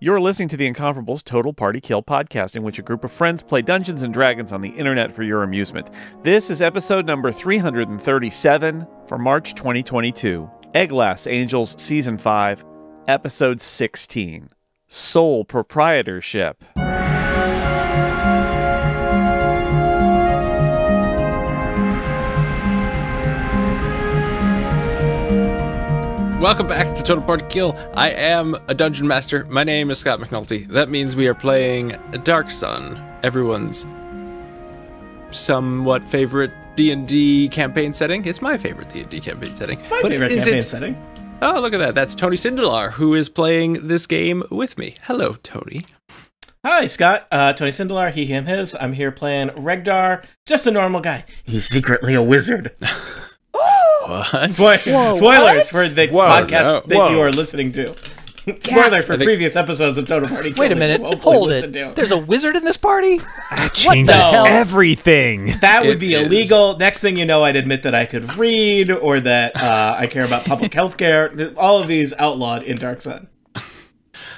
You're listening to the Incomparables Total Party Kill podcast, in which a group of friends play Dungeons and Dragons on the internet for your amusement. This is episode number 337 for March 2022. Eglass Angels Season 5, Episode 16. Sole Proprietorship. Welcome back to Total Party Kill. I am a Dungeon Master. My name is Scott McNulty. That means we are playing Dark Sun, everyone's somewhat favorite D&D campaign setting. It's my favorite D&D campaign setting. My favorite campaign setting. Oh, look at that. That's Tony Sindelar, who is playing this game with me. Hello, Tony. Hi, Scott. Tony Sindelar, he, him, his. I'm here playing Regdar, just a normal guy. He's secretly a wizard. What? Spoilers for the podcast that you are listening to. Spoiler for previous episodes of Total Party Kill. Wait a minute, hold it. There's a wizard in this party? That changes everything. That would be illegal. Next thing you know, I'd admit that I could read, or that I care about public health care. All of these outlawed in Dark Sun.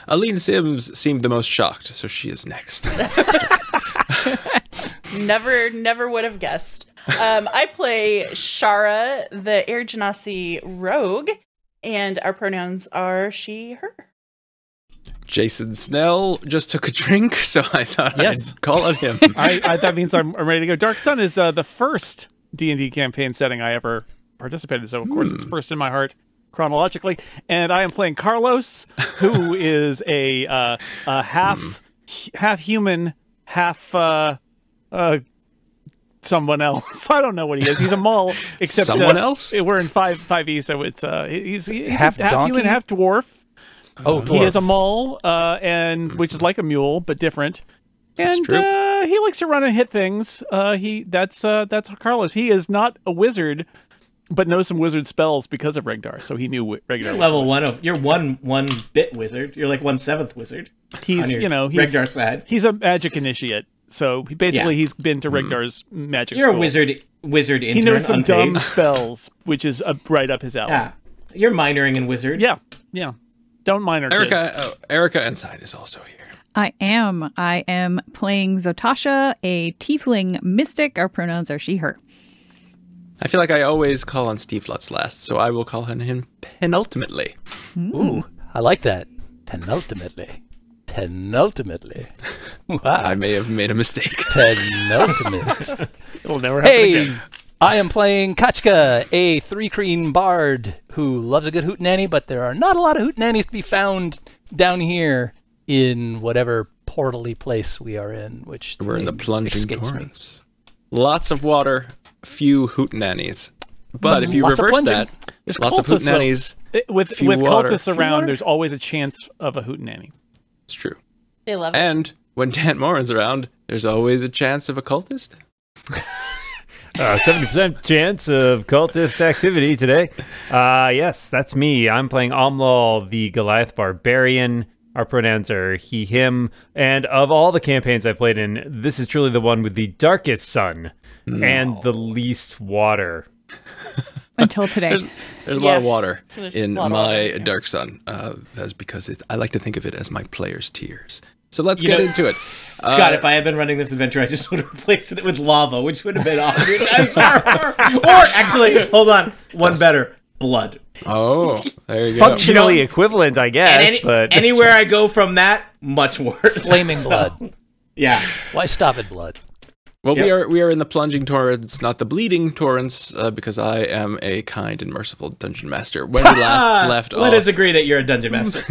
Aline Sims seemed the most shocked, so she is next. Never would have guessed. I play Shara, the Air Genasi rogue, and our pronouns are she, her. Jason Snell just took a drink, so I thought I'd call on him. That means I'm ready to go. Dark Sun is the first D&D campaign setting I ever participated in, so of course it's first in my heart chronologically. And I am playing Carlos, who is a half human, half someone else. I don't know what he is. He's a mole. Except someone else. We're in 5e, so it's he's half human, half dwarf. Oh, he is a mole, and which is like a mule but different. That's and true. He likes to run and hit things. That's Carlos. He is not a wizard, but knows some wizard spells because of Regdar. So he knew Regdar. You're level 1. You're one bit wizard. You're like 1/7 wizard. He's he's Regdar's side. He's a magic initiate. So he's been to Regdar's magic You're school. A wizard intern. He knows some unpaid. dumb spells, which is right up his alley. Yeah. You're minoring in wizard. Yeah. Don't minor kids. Erica Ensign is also here. I am playing Zotasha, a tiefling mystic. Our pronouns are she, her. I feel like I always call on Steve Lutz last, so I will call on him penultimately. Ooh, I like that. Penultimately. Wow. I may have made a mistake. Penultimate. It'll never happen again. I am playing Kachka, a 3-creen bard who loves a good hootenanny, but there are not a lot of hootenannies to be found down here in whatever portally place we are in, which we're in the plunging escapes torrents. Lots of water, few hootenannies. But if you Lots of reverse plunging. that, there's lots of hootenannies. With water. cultists around, there's always a chance of a hootenanny. It's true. They love it. And when Dan Morin's around, there's always a chance of a cultist. 70% chance of cultist activity today. Yes, that's me. I'm playing Omlal, the Goliath Barbarian. Our pronouns are he, him. And of all the campaigns I played in, this is truly the one with the darkest sun and the least water. Until today. There's a lot of water There's in a lot of my water, yeah. Dark Sun. That's because I like to think of it as my player's tears. So let's get into it. Scott, if I had been running this adventure, I just would have replaced it with lava, which would have been 100 times more. Or actually, hold on, one better, blood. Oh, there you go. Functionally equivalent, I guess. But anywhere I go from that, much worse. Flaming blood. Yeah. Why stop at blood? Well, we are in the plunging torrents, not the bleeding torrents, because I am a kind and merciful dungeon master. When we last left off, let us agree that you're a dungeon master.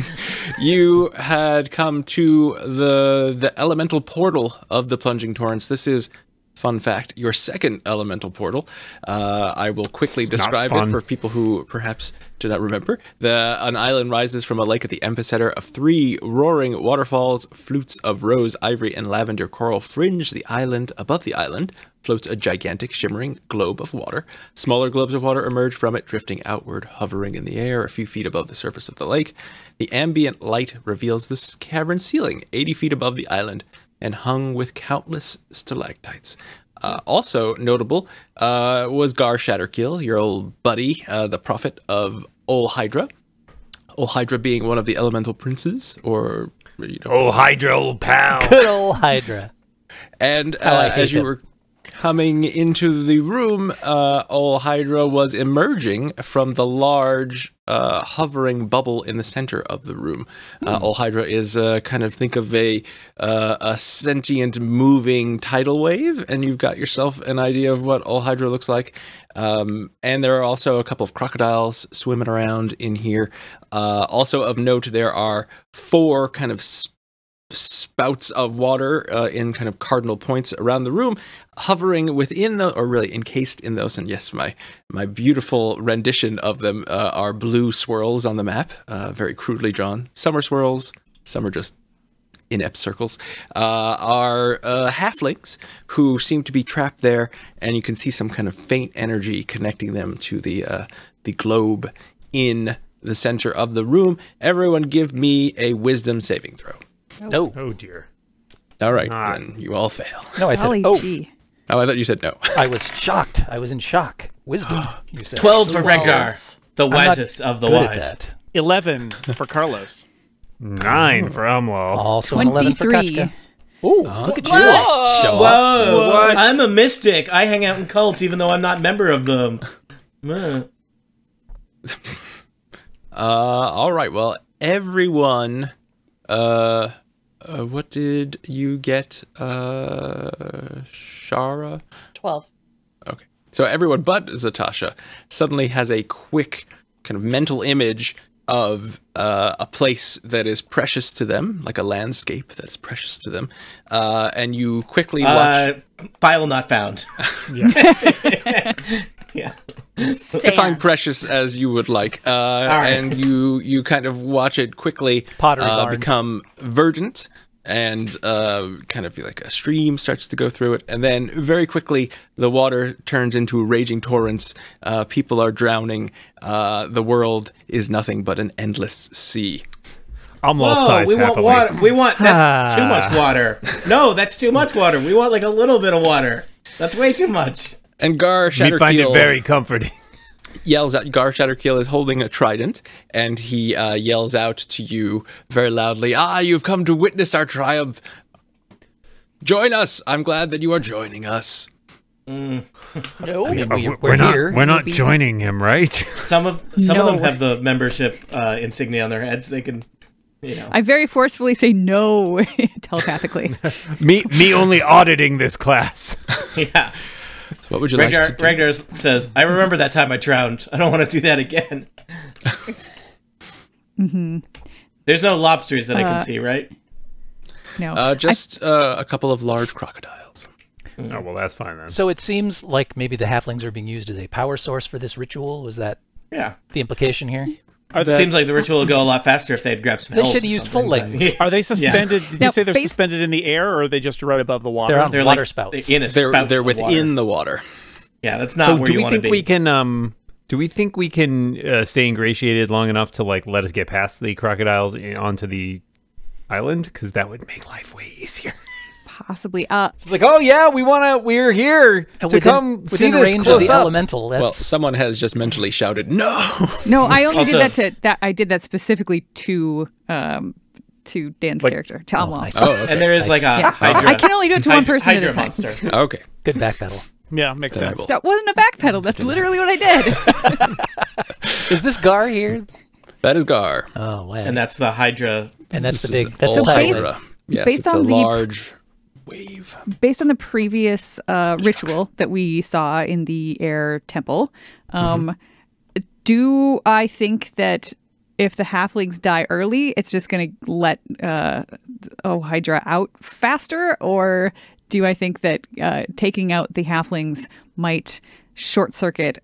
You had come to the elemental portal of the plunging torrents. This is, fun fact, your second elemental portal. I will quickly describe it for people who perhaps do not remember. An island rises from a lake at the epicenter of 3 roaring waterfalls. Flutes of rose, ivory, and lavender coral fringe the island. Above the island floats a gigantic shimmering globe of water. Smaller globes of water emerge from it, drifting outward, hovering in the air a few feet above the surface of the lake. The ambient light reveals this cavern ceiling 80 feet above the island and hung with countless stalactites. Also notable was Gar Shatterkill, your old buddy, the prophet of Ol Hydra. Ol Hydra being one of the elemental princes, or Oh, Hydra, old pal. Good old Hydra. And I hate as you him. were coming into the room, old Hydra was emerging from the large hovering bubble in the center of the room. Old Hydra is kind of, think of a sentient moving tidal wave, and you've got yourself an idea of what old Hydra looks like. And there are also a couple of crocodiles swimming around in here. Also of note, there are 4 kind of spouts of water in kind of cardinal points around the room, hovering within the, or really encased in those. And yes, my beautiful rendition of them are blue swirls on the map, very crudely drawn. Some are swirls, some are just inept circles. Are halflings who seem to be trapped there, and you can see some kind of faint energy connecting them to the globe in the center of the room. Everyone give me a wisdom saving throw. No. Oh, dear. All right, then you all fail. No, I said, Golly oh. gee. Oh, I thought you said no. I was shocked. I was in shock. Wisdom, you said. 12 for Regdar, the I'm not wisest of the good at wise. that. 11 for Carlos. 9 for Umlo. Also an 11 for 23. Kachka. Ooh, look at you. Whoa. Show off. Whoa! What? I'm a mystic. I hang out in cults, even though I'm not a member of them. All right. Well, everyone. What did you get, Shara? 12. Okay. So everyone but Zatasha suddenly has a quick kind of mental image of a place that is precious to them, like a landscape that's precious to them. And you quickly watch... File not found. Yeah. Define precious as you would like. right. And you kind of watch it quickly Pottery barn. become verdant, and kind of feel like a stream starts to go through it. And then very quickly, the water turns into raging torrents. People are drowning. The world is nothing but an endless sea. Umlo Whoa, sighs we want happily. water. We want, that's too much water. No, that's too much water. We want like a little bit of water. That's way too much. And Gar We find it Shatterkeel very comforting. yells out. Gar Shatterkeel is holding a trident, and he yells out to you very loudly, you've come to witness our triumph. Join us. I'm glad that you are joining us. No, We're here. not joining him, right? Some of them have the membership insignia on their heads. They can, you know. I very forcefully say no telepathically. me only auditing this class. Yeah. So what would you like to do? Regdar says, I remember that time I drowned. I don't want to do that again. There's no lobsters that I can see, right? No. Just a couple of large crocodiles. Oh, well, that's fine then. So it seems like maybe the halflings are being used as a power source for this ritual. Was that Yeah. the implication here? It seems like the ritual would go a lot faster if they'd grabbed some They help should have or used something, full but- legs. Are they suspended? Did Now, you say they're base- suspended in the air, or are they just right above the water? They're on They're water like spouts. in a They're spout they're of within water. the water. Yeah, that's not So where do you we want to think be. we can? Do we think we can stay ingratiated long enough to like let us get past the crocodiles onto the island? Because that would make life way easier. Possibly. It's like, oh yeah, we're here And to come see within this range of close the up. elemental. That's Well, someone has just mentally shouted, "No!" No, I only Also- did that I did that specifically to Dan's character, to Amla. nice. Oh, okay. And there is like a Yeah. Hydra. I can only do it to one person at Hydra a time. monster. Okay. good backpedal. Yeah, makes Then I sense. will- That wasn't a backpedal. That's literally what I did. Is this Gar here? That is Gar. Oh, wow. And that's the Hydra. And that's This the is big. That's old the based- title. Hydra. Yes, based it's a on the- large wave. Based on the previous ritual that we saw in the air temple, do I think that if the halflings die early, it's just going to let Hydra out faster? Or do I think that taking out the halflings might short circuit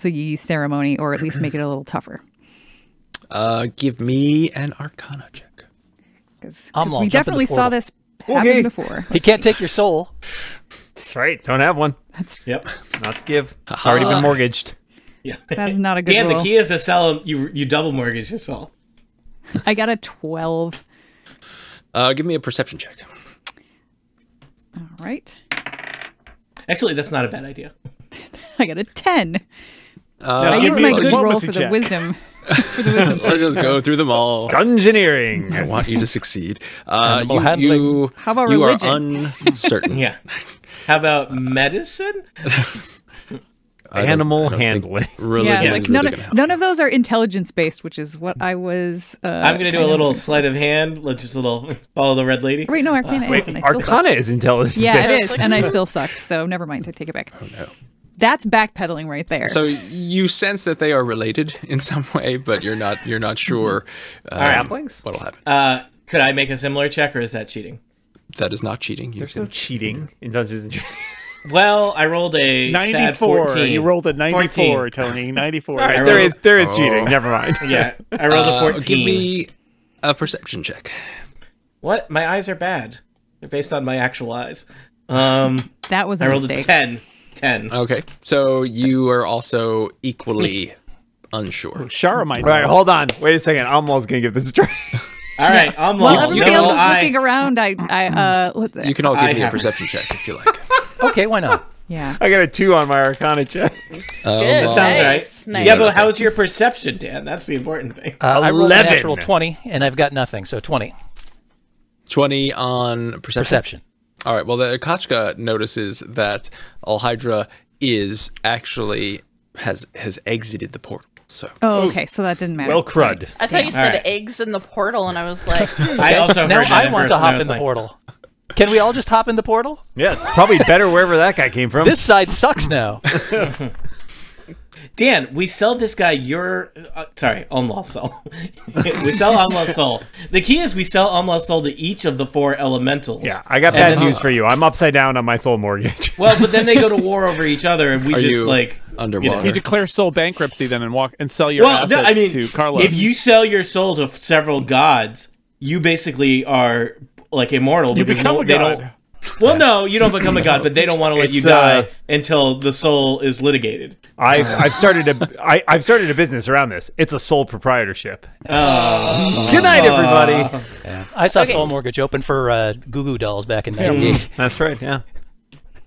the ceremony, or at least make it a little tougher? Give me an Arcana check. Because Amlal, we jump in the definitely saw portal. this happen before. He can't take your soul. That's right. Don't have one. Yep. Not to give. It's already been mortgaged. Yeah. That's not a good Dan, roll. the key is to sell them. You double mortgage yourself. I got a 12. Give me a perception check. All right. Actually, that's not a bad idea. I got a 10. Now I give used me my a good roll diplomacy for the check. wisdom. Or just go through them all. Dungeoneering. I want you to succeed. Animal handling. How about you religion? are uncertain. Yeah. How about medicine? Animal I don't think handling. Religion Yeah, is like really gonna help. none of those are intelligence based, which is what I was. I'm gonna do a little sleight of hand. Let's just a little follow the red lady. Wait, no, Arcana is, and I still Arcana sucked. is intelligence. Yeah, it Yes. is, and I still sucked. So never mind. I take it back. Oh, no. That's backpedaling right there. So you sense that they are related in some way, but you're not sure right. what'll happen. Could I make a similar check, or is that cheating? That is not cheating. You There's no cheating in Dungeons and Dragons. Well, I rolled a sad 94. 14. You rolled a 94, 14. Tony. 94. I There rolled- is cheating. Never mind. Yeah, I rolled a 14. Give me a perception check. What? My eyes are bad. They're based on my actual eyes. that was a I rolled mistake. a 10. 10. Okay, so you are also equally unsure. Shara might All right, hold on. Wait a second. Almost gonna give this a try. All right, I'm While lost. everybody else is looking around, You can all give I me a have- perception check if you like. Okay, why not? yeah. I got a 2 on my Arcana check. Good. Sounds Nice. right. Nice. Yeah, but how's your perception, Dan? That's the important thing. I rolled a 11. natural 20, and I've got nothing, so 20. 20 on perception. Perception. All right. Well, the Kachka notices that Alhydra is actually has exited the portal. So Oh, okay. So that didn't matter. Well, crud. I thought you said Alright. eggs in the portal, and I was like, I also heard Now that I at want first, to and I hop was in the like, portal. Can we all just hop in the portal? Yeah, it's probably better wherever that guy came from. This side sucks now. Dan, we sell this guy your... sorry, Umla's soul. We sell Umla's soul. The key is we sell Umla's soul to each of the 4 elementals. Yeah, I got And bad then- news for you. I'm upside down on my soul mortgage. Well, but then they go to war over each other, and we are just, you like... underwater? You declare soul bankruptcy then and sell your Well, assets no, I mean, to Carlos. if you sell your soul to several gods, you basically are, like, immortal. You because become a they god. don't... Well, no, you don't become a god, but they don't want to let you It's, die until the soul is litigated. I've started a business around this. It's a sole proprietorship. Good night, everybody. I saw Okay. Soul Mortgage open for Goo Goo Dolls back in '98. That's right. Yeah.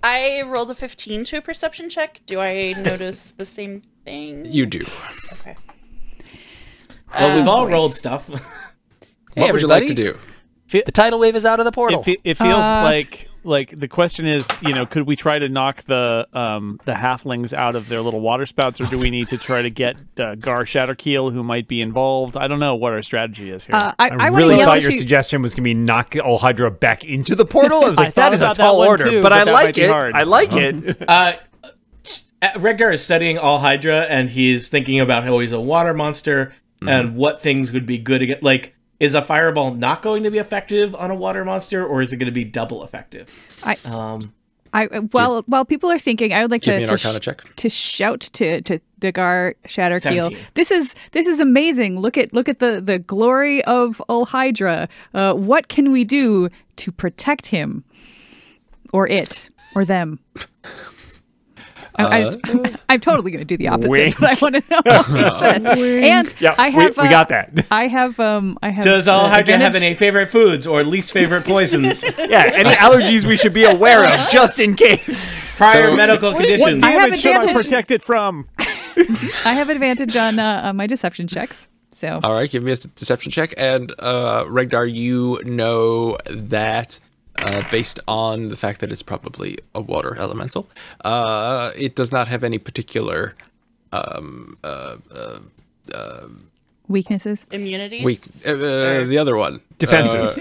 I rolled a 15 to a perception check. Do I notice the same thing? You do. Okay. Well, we've all rolled stuff. What would you like to do? The tidal wave is out of the portal. It feels like the question is, could we try to knock the halflings out of their little water spouts, or do we need to try to get Gar Shatterkeel, who might be involved? I don't know what our strategy is here. I I want to really yell thought at your you. suggestion was going to be knock Alhydra back into the portal. I was like, I thought that is a about that tall one order, too, but but I that like might be it. hard. I like it. Regdar is studying all Hydra, and he's thinking about how he's a water monster and what things would be good against. Like, is a fireball not going to be effective on a water monster, or is it going to be double effective? While people are thinking, I would like Give me to an Arcana check. to shout to Dagar Shatterkeel. 17. This is amazing. Look at the glory of Alhydra. What can we do to protect him, or it, or them? I'm totally going to do the opposite, Wink. but I want to know what he says. And Yeah, I have we got that. I have Does all Hydra have advantage- any favorite foods or least favorite poisons? Yeah, any allergies we should be aware of, just in case. Prior So- medical conditions. I have Damage should I advantage. protect it from? I have advantage on my deception checks. So All right, give me a deception check. And Regdar, you know that based on the fact that it's probably a water elemental, it does not have any particular weaknesses. Immunities? weak. The other one. Defenses.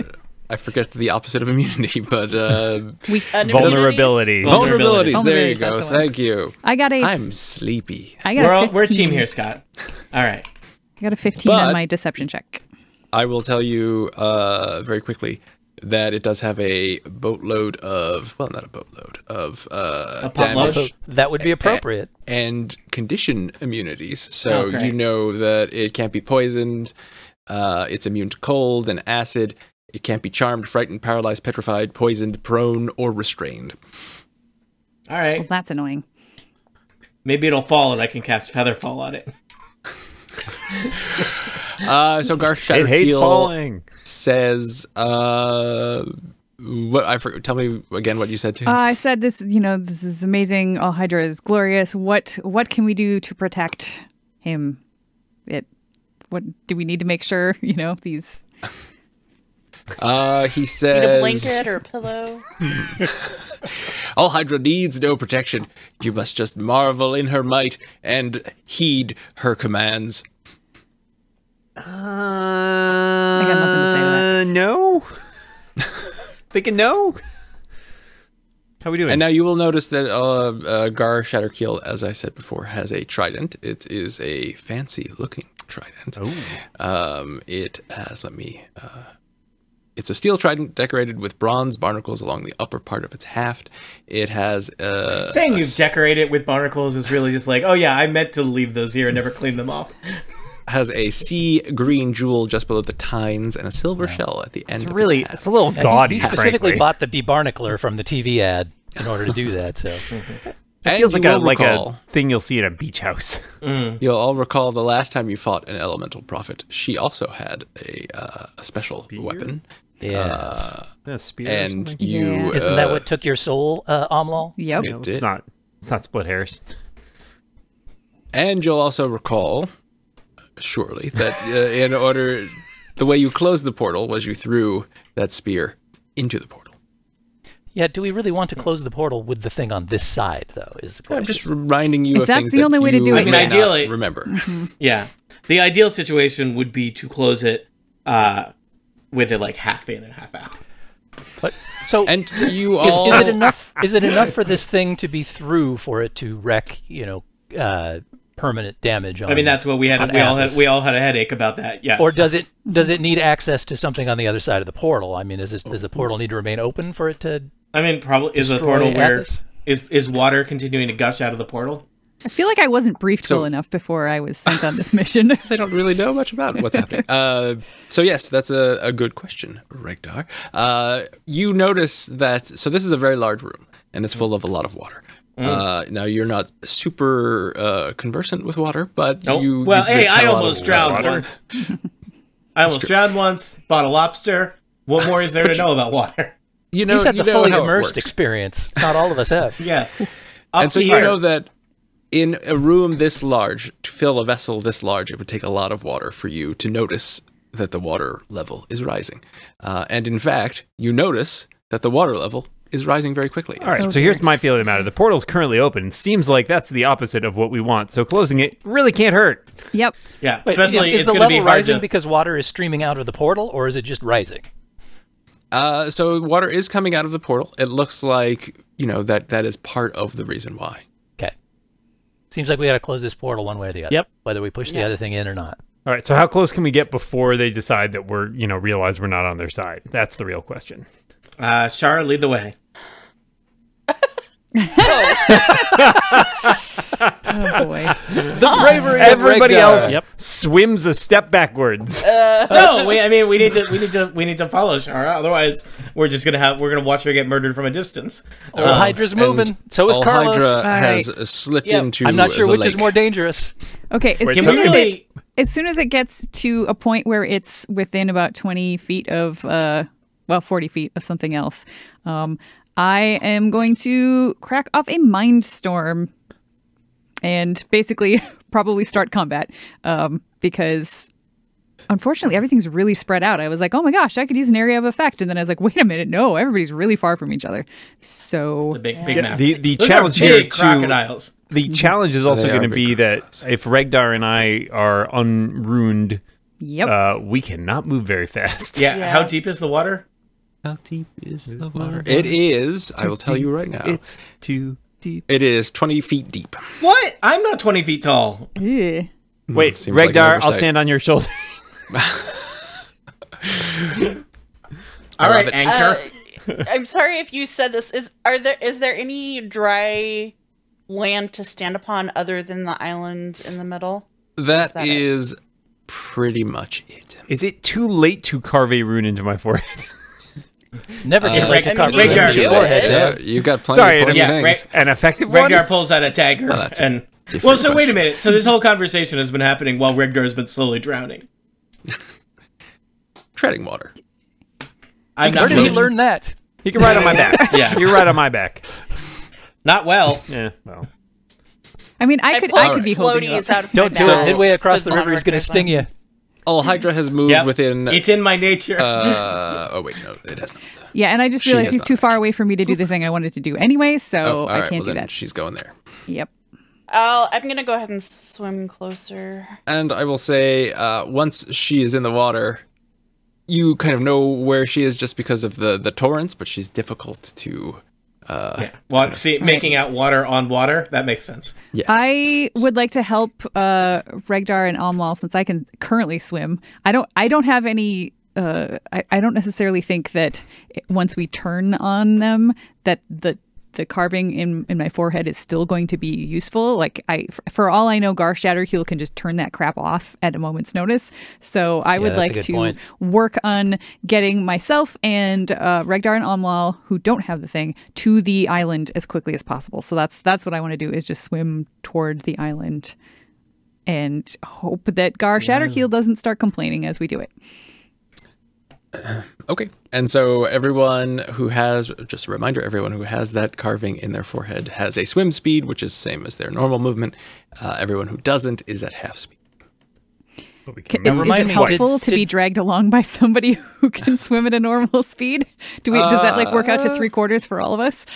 I forget the opposite of immunity, but Vulnerability. vulnerabilities. There you Vulnerabilities, go. that's the one. Thank you. I got a I'm sleepy. I got We're a a team 15. here, Scott. All right. I got a 15 on But- my deception check. I will tell you very quickly that it does have a boatload of, well, not a boatload, of potload? damage That would be appropriate. and condition immunities. So Oh, great. you know that it can't be poisoned, it's immune to cold and acid, it can't be charmed, frightened, paralyzed, petrified, poisoned, prone, or restrained. All right. That's annoying. Maybe it'll fall and I can cast Featherfall on it. So Garth It hates Shatterkeel falling. says, what I forgot, tell me again what you said to him. I said this. This is amazing. Alhydra is glorious. What can we do to protect him? It. What do we need to make sure? These. He says, Need a blanket or a pillow? all Hydra needs no protection. You must just marvel in her might and heed her commands. I got nothing to say to that. No. Thinking no. How we doing? And now you will notice that Gar Shatterkeel, as I said before, has a trident. It is a fancy-looking trident. It has, it's a steel trident decorated with bronze barnacles along the upper part of its haft. It has saying you decorate it with barnacles is really just like, oh yeah, I meant to leave those here and never clean them off. Has a sea green jewel just below the tines and a silver shell at the end. It's really, it's a little gaudy. He specifically bought the Barnacler from the TV ad in order to do that. So it feels like a thing you'll see in a beach house. You'll all recall the last time you fought an elemental prophet. She also had a special weapon. Yeah, a spear. And you isn't that what took your soul, Amlal? Yep. It's not split hairs. And you'll also recall, surely, that the way you closed the portal was you threw that spear into the portal. Yeah, do we really want to close the portal with the thing on this side, though, is the question. I'm just reminding you of things that's the only way to do it. I mean, ideally, remember. Yeah. The ideal situation would be to close it with it like half in and half out. But so and you all is it enough? Is it enough for this thing to be through for it to wreak, permanent damage on? I mean, that's what we had. We all had a headache about that. Yes. Or does it need access to something on the other side of the portal? I mean, does the portal need to remain open for it to? I mean, probably is the portal where is water continuing to gush out of the portal? I feel like I wasn't briefed well enough before I was sent on this mission. They don't really know much about what's happening. So yes, that's a good question, Regdar. You notice that, so this is a very large room, and it's full of a lot of water. Now, you're not super conversant with water, but you... Well, hey, I almost drowned once. I almost drowned once, bought a lobster. What more is there to know about water? He's had the fully immersed experience. Not all of us have. Yeah. And so you know that in a room this large, to fill a vessel this large, it would take a lot of water for you to notice that the water level is rising. And in fact, you notice that the water level is rising very quickly. All right, so here's my feeling about it. The portal's currently open. Seems like that's the opposite of what we want. So closing it really can't hurt. Yep. Yeah, wait, especially is it's the going to be level hard rising to... because water is streaming out of the portal, or is it just rising? So water is coming out of the portal. It looks like, that is part of the reason why. Okay. Seems like we got to close this portal one way or the other. Yep. Whether we push the other thing in or not. All right, so how close can we get before they decide that we're, realize we're not on their side? That's the real question. Shara, lead the way. Oh boy. The bravery Everybody of else swims a step backwards. No, we need to follow Shara. Otherwise, we're gonna watch her get murdered from a distance. Hydra's moving. So is Carlos. Hydra has slipped into. I'm not sure the which lake. is more dangerous. Okay, as soon as it gets to a point where it's within about 20 feet of 40 feet of something else, I am going to crack off a mind storm and basically probably start combat because unfortunately everything's really spread out. I was like, oh my gosh, I could use an area of effect. And then I was like, wait a minute, no, everybody's really far from each other. So it's a big map. The challenge here crocodiles. The challenge is also going to be that if Regdar and I are unruined, we cannot move very fast. Yeah. How deep is the water? How deep is the water? It is, I will tell you right now. It's too deep. It is 20 feet deep. What? I'm not 20 feet tall. yeah. Wait, seems like Regdar, an I'll stand on your shoulder. All right, Anchor. I'm sorry if you said this. Is there any dry land to stand upon other than the island in the middle? That is pretty much it. Is it too late to carve a rune into my forehead? It's never too late to cover Regdar, your forehead. You got plenty of pointy things. An effective one? Regdar pulls out a dagger. So wait a minute. So this whole conversation has been happening while Regdar has been slowly drowning. Treading water. I'm Where not did he learn that? He can ride on my back. Yeah. You're right on my back. Not well. Yeah, well. I mean, I could be holding it floaties up. out of Don't my do bag it. Midway across with the river, he's going to Monarch sting you. All Hydra has moved within. It's in my nature. Oh wait, no, it has not. Yeah, and I just realized he's too far away for me to do the thing I wanted to do anyway, so I can't do that. She's going there. Yep. I'm gonna go ahead and swim closer. And I will say, once she is in the water, you kind of know where she is just because of the torrents, but she's difficult to. Making out water on water, that makes sense. Yes. I would like to help Regdar and Almal since I can currently swim. I don't have any. I don't necessarily think that once we turn on them that the carving in my forehead is still going to be useful. Like for all I know, Gar Shatterkeel can just turn that crap off at a moment's notice. So I would like to work on getting myself and Regdar and Almal, who don't have the thing, to the island as quickly as possible. So that's what I want to do, is just swim toward the island and hope that Gar Shatterkeel doesn't start complaining as we do it. Okay. And so everyone who has, just a reminder, everyone who has that carving in their forehead has a swim speed, which is same as their normal movement. Everyone who doesn't is at half speed. Is it helpful to be dragged along by somebody who can swim at a normal speed? Does that like work out to 3/4 for all of us?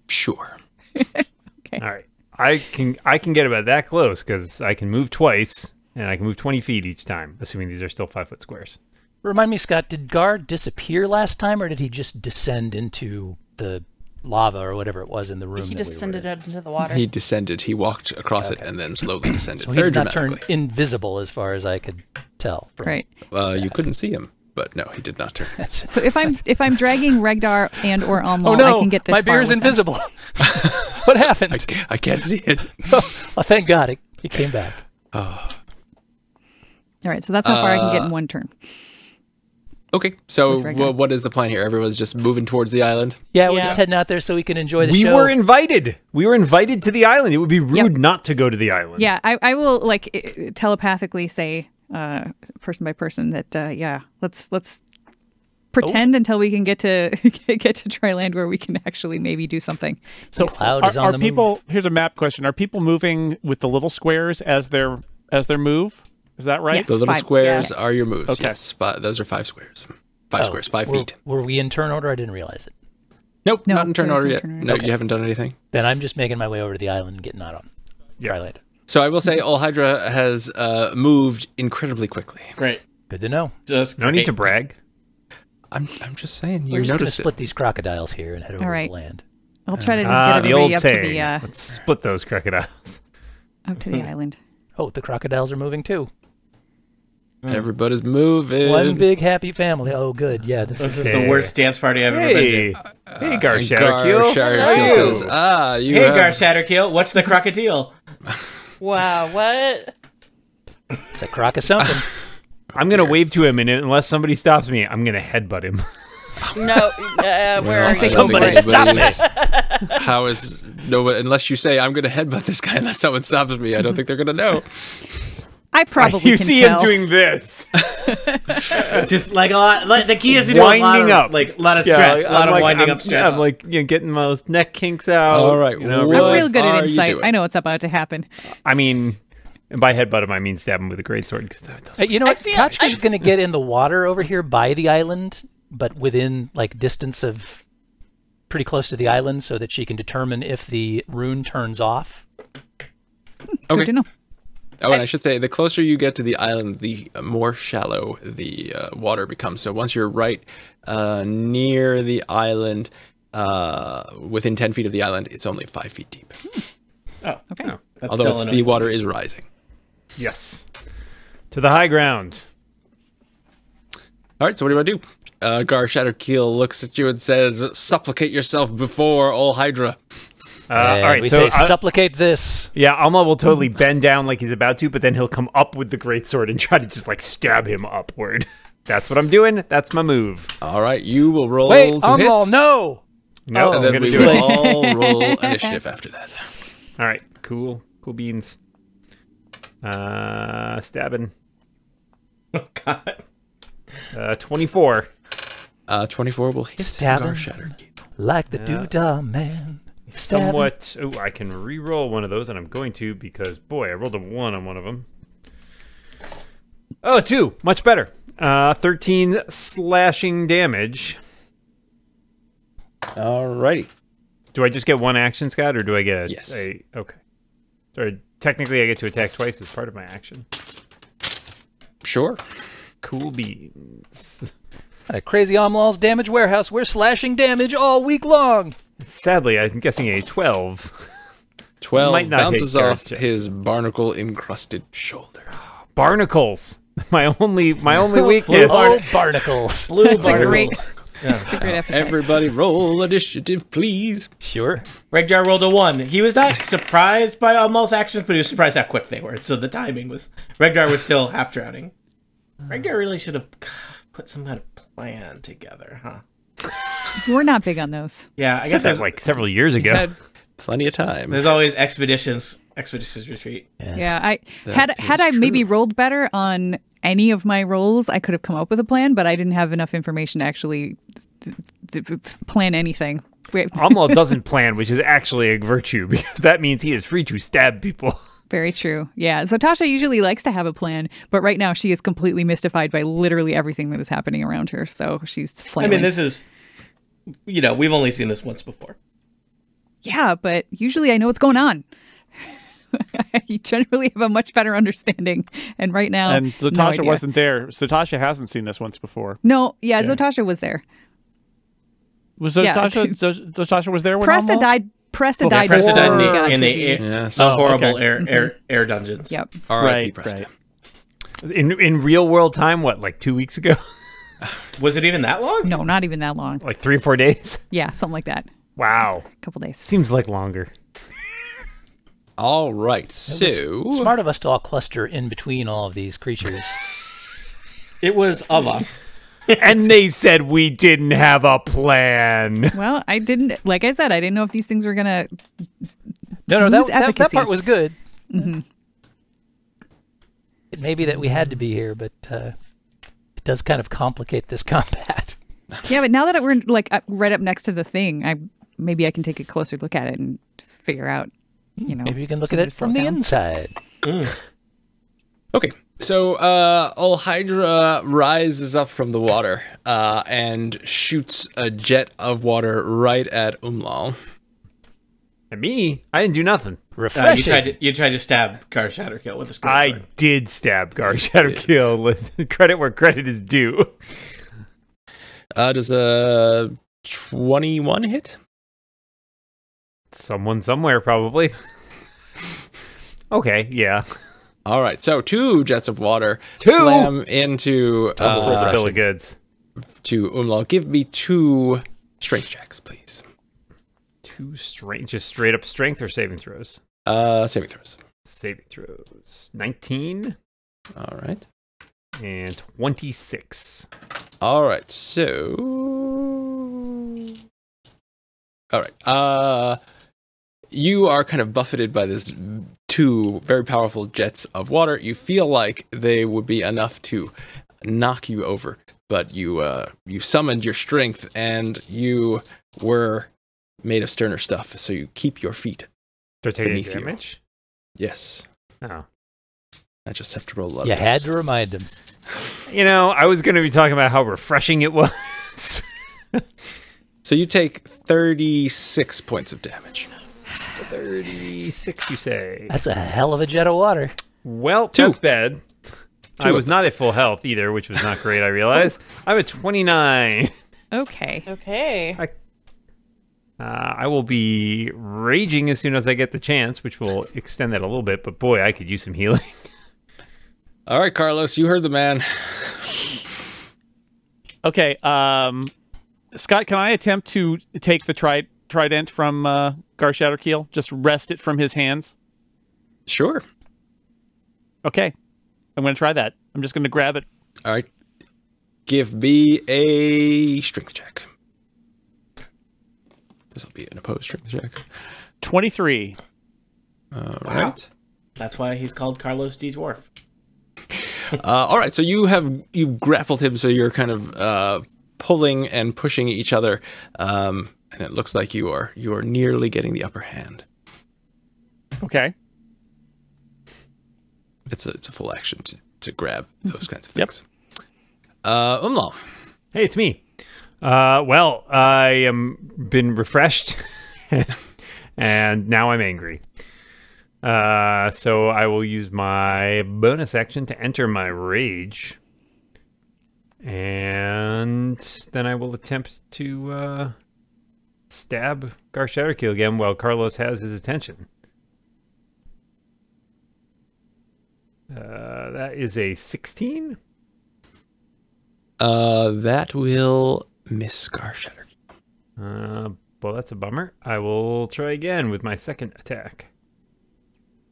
Sure. Okay. All right. I can get about that close because I can move twice. And I can move 20 feet each time, assuming these are still 5-foot squares. Remind me, Scott, did Gar disappear last time, or did he just descend into the lava or whatever it was in the room? He descended out into the water. He descended. He walked across it and then slowly descended. So very he did not dramatically. turn invisible as far as I could tell. Right. You couldn't see him, but no, he did not turn. So if I'm dragging Regdar and or Almal, I can get this my far beer's with invisible. What happened? I can't see it. Oh, thank God it came back. All right, so that's how far I can get in one turn. Okay, so what is the plan here? Everyone's just moving towards the island? Yeah, we're just heading out there so we can enjoy the show. We were invited. We were invited to the island. It would be rude not to go to the island. Yeah, I will like telepathically say, person by person, that let's pretend until we can get to Triland where we can actually maybe do something. So Cloud is on the move. Here's a map question: are people moving with the little squares as their move? Is that right? Yes. The little squares are your moves. Okay. Yes, those are 5 squares. 5 squares, 5 feet. Were we in turn order? I didn't realize it. Nope, not in turn order yet. No, you haven't done anything. Then I'm just making my way over to the island and getting out on Triland. So I will say All Hydra has moved incredibly quickly. Great. Good to know. No need to brag. I'm just saying, We're you just going to noticed split it. these crocodiles here and head over to the land. I'll try to just get the everybody old up saying. to Let's split those crocodiles. the island. Oh, the crocodiles are moving too. Everybody's moving. One big happy family. Oh, good. Yeah, this is the worst dance party I've ever been to. Hey, Gar And Shatterkeel. Shatterkeel says, you Hey, have... Gar Shatterkeel, what's the crocodile? Wow, what? It's a croc of something. I'm going to wave to him, and unless somebody stops me, I'm going to headbutt him. No, where are you? Somebody stop it. How is unless you say I'm going to headbutt this guy unless someone stops me? I don't think they're going to know. I probably You can see tell. him doing this. Just like a lot. Like, the key is to do Winding up. a lot of stretch, a lot of winding up stretch. I'm like, getting those neck kinks out. All right, You know, I'm what real good at are you insight. doing? I know what's about to happen. I mean, and by headbutt him, I mean stab him with a greatsword. Because that does. You know what? Kachka's going to get in the water over here by the island, but within like distance of pretty close to the island so that she can determine if the rune turns off. Good to know. Oh, and I should say, the closer you get to the island, the more shallow the water becomes. So once you're right near the island, within 10 feet of the island, it's only 5 feet deep. Oh, okay. Oh. Although the water is rising. Yes. To the high ground. All right, so what do you want to do? Gar Shatterkeel looks at you and says, supplicate yourself before All Hydra. All right, we so say supplicate this. Yeah, Alma will totally bend down like he's about to, but then he'll come up with the greatsword and try to just like stab him upward. That's what I'm doing. That's my move. All right, you will roll Wait, to Almal, hit. no! No, And I'm then gonna we do will it. all roll initiative after that. All right, cool beans. Stabbing. Oh, God. 24. 24 will hit Stabbing. Gar Shatterkeel. Like the doodah man. Stabbing. Somewhat. Oh, I can re-roll one of those, and I'm going to because, boy, I rolled a 1 on one of them. Oh, 2. Much better. 13 slashing damage. Alrighty. Do I just get 1 action, Scott, or do I get Yes. Okay. So technically I get to attack twice as part of my action. Sure. Cool beans. At Crazy Omlal's Damage Warehouse, we're slashing damage all week long. Sadly, I'm guessing a 12. 12 Might not bounces hit off character. his barnacle-encrusted shoulder. Barnacles. My only weakness. Oh, barnacles. Blue That's a great, barnacles. that's a great episode. Everybody roll initiative, please. Sure. Regdar rolled a 1. He was not surprised by Almal's actions, but he was surprised how quick they were. So the timing was... Regdar was still half drowning. Regdar really should have put some kind of plan together, huh? We're not big on those. Yeah, I I guess guess that there's, like several years ago. Had plenty of time. there's always expeditions retreat. Yeah, I That had is I maybe true. rolled better on any of my rolls, I could have come up with a plan, but I didn't have enough information to actually plan anything. Amla doesn't plan, which is actually a virtue because that means he is free to stab people. Very true. Yeah. So Tasha usually likes to have a plan, but right now she is completely mystified by literally everything that is happening around her. So she's I flailing. mean, this is... we've only seen this once before. Yeah, but usually I know what's going on. I generally have a much better understanding. And right now, And no Zatasha idea. wasn't there. Zatasha hasn't seen this once before. No, yeah, Zatasha was there. Was Yeah. Zatasha was there when Presta Alma? died. Presta Okay, died. Presta died in before we the, got in to the Yes. horrible okay. air dungeons. Yep. R.I.P. Right, Presta. right. In real world time, what, like 2 weeks ago? Was it even that long? No, not even that long. Like 3 or 4 days? Yeah, something like that. Wow. A couple days. Seems like longer. All right, so... Smart of us to all cluster in between all of these creatures. It was of us. And they said we didn't have a plan. Well, I didn't. Like I said, I didn't know if these things were gonna. No, Lose that efficacy. part was good. It may be that we had to be here, but it does kind of complicate this combat. Yeah, but now that we're like right up next to the thing, maybe I can take a closer look at it and figure out. Maybe you can look some at of it the from the slowdown. inside. Okay, so Hydra rises up from the water and shoots a jet of water right at Umlal. And me, I didn't do nothing. Refreshing. You tried to stab Car Shatterkill with a scroll I sword. did stab Gar Shadowkill. Credit where credit is due. Does a 21 hit? Someone somewhere, probably. Okay, yeah. All right, so 2 jets of water Two? slam into Sold the bill of goods. to Umlal. Give me 2 strength checks, please. 2 strength, just straight up strength or saving throws? Saving throws. Saving throws. 19 All right. and 26. All right, so... All right. You are kind of buffeted by this 2 very powerful jets of water. You feel like they would be enough to knock you over, but you summoned your strength and you were made of sterner stuff, so you keep your feet. They're taking Beneath you. damage? Yes. Oh. I just have to roll a lot You of had dice. to remind them. I was going to be talking about how refreshing it was. So you take 36 points of damage. 36, you say? That's a hell of a jet of water. Well, 2. that's bad. I of was not at full health either, which was not great, I realized. I'm at 29. Okay. Okay. I will be raging as soon as I get the chance, which will extend that a little bit, but boy, I could use some healing. All right, Carlos, you heard the man. Okay, Scott, can I attempt to take the trident from Gar Shadowkill? Just wrest it from his hands? Sure. Okay, I'm going to try that. I'm just going to grab it. All right. Give me a strength check. This will be an opposed strength check. 23. All right. That's why he's called Carlos D. Dwarf. All right. So you've grappled him, so you're kind of pulling and pushing each other, and it looks like you are nearly getting the upper hand. Okay. It's a full action to grab those kinds of things. Umlal. Hey, it's me. Well, I am been refreshed, and now I'm angry. So I will use my bonus action to enter my rage, and then I will attempt to stab Garshatterkill again while Carlos has his attention. That is a 16. That will miss Garshatterkill. Well, that's a bummer. I will try again with my second attack.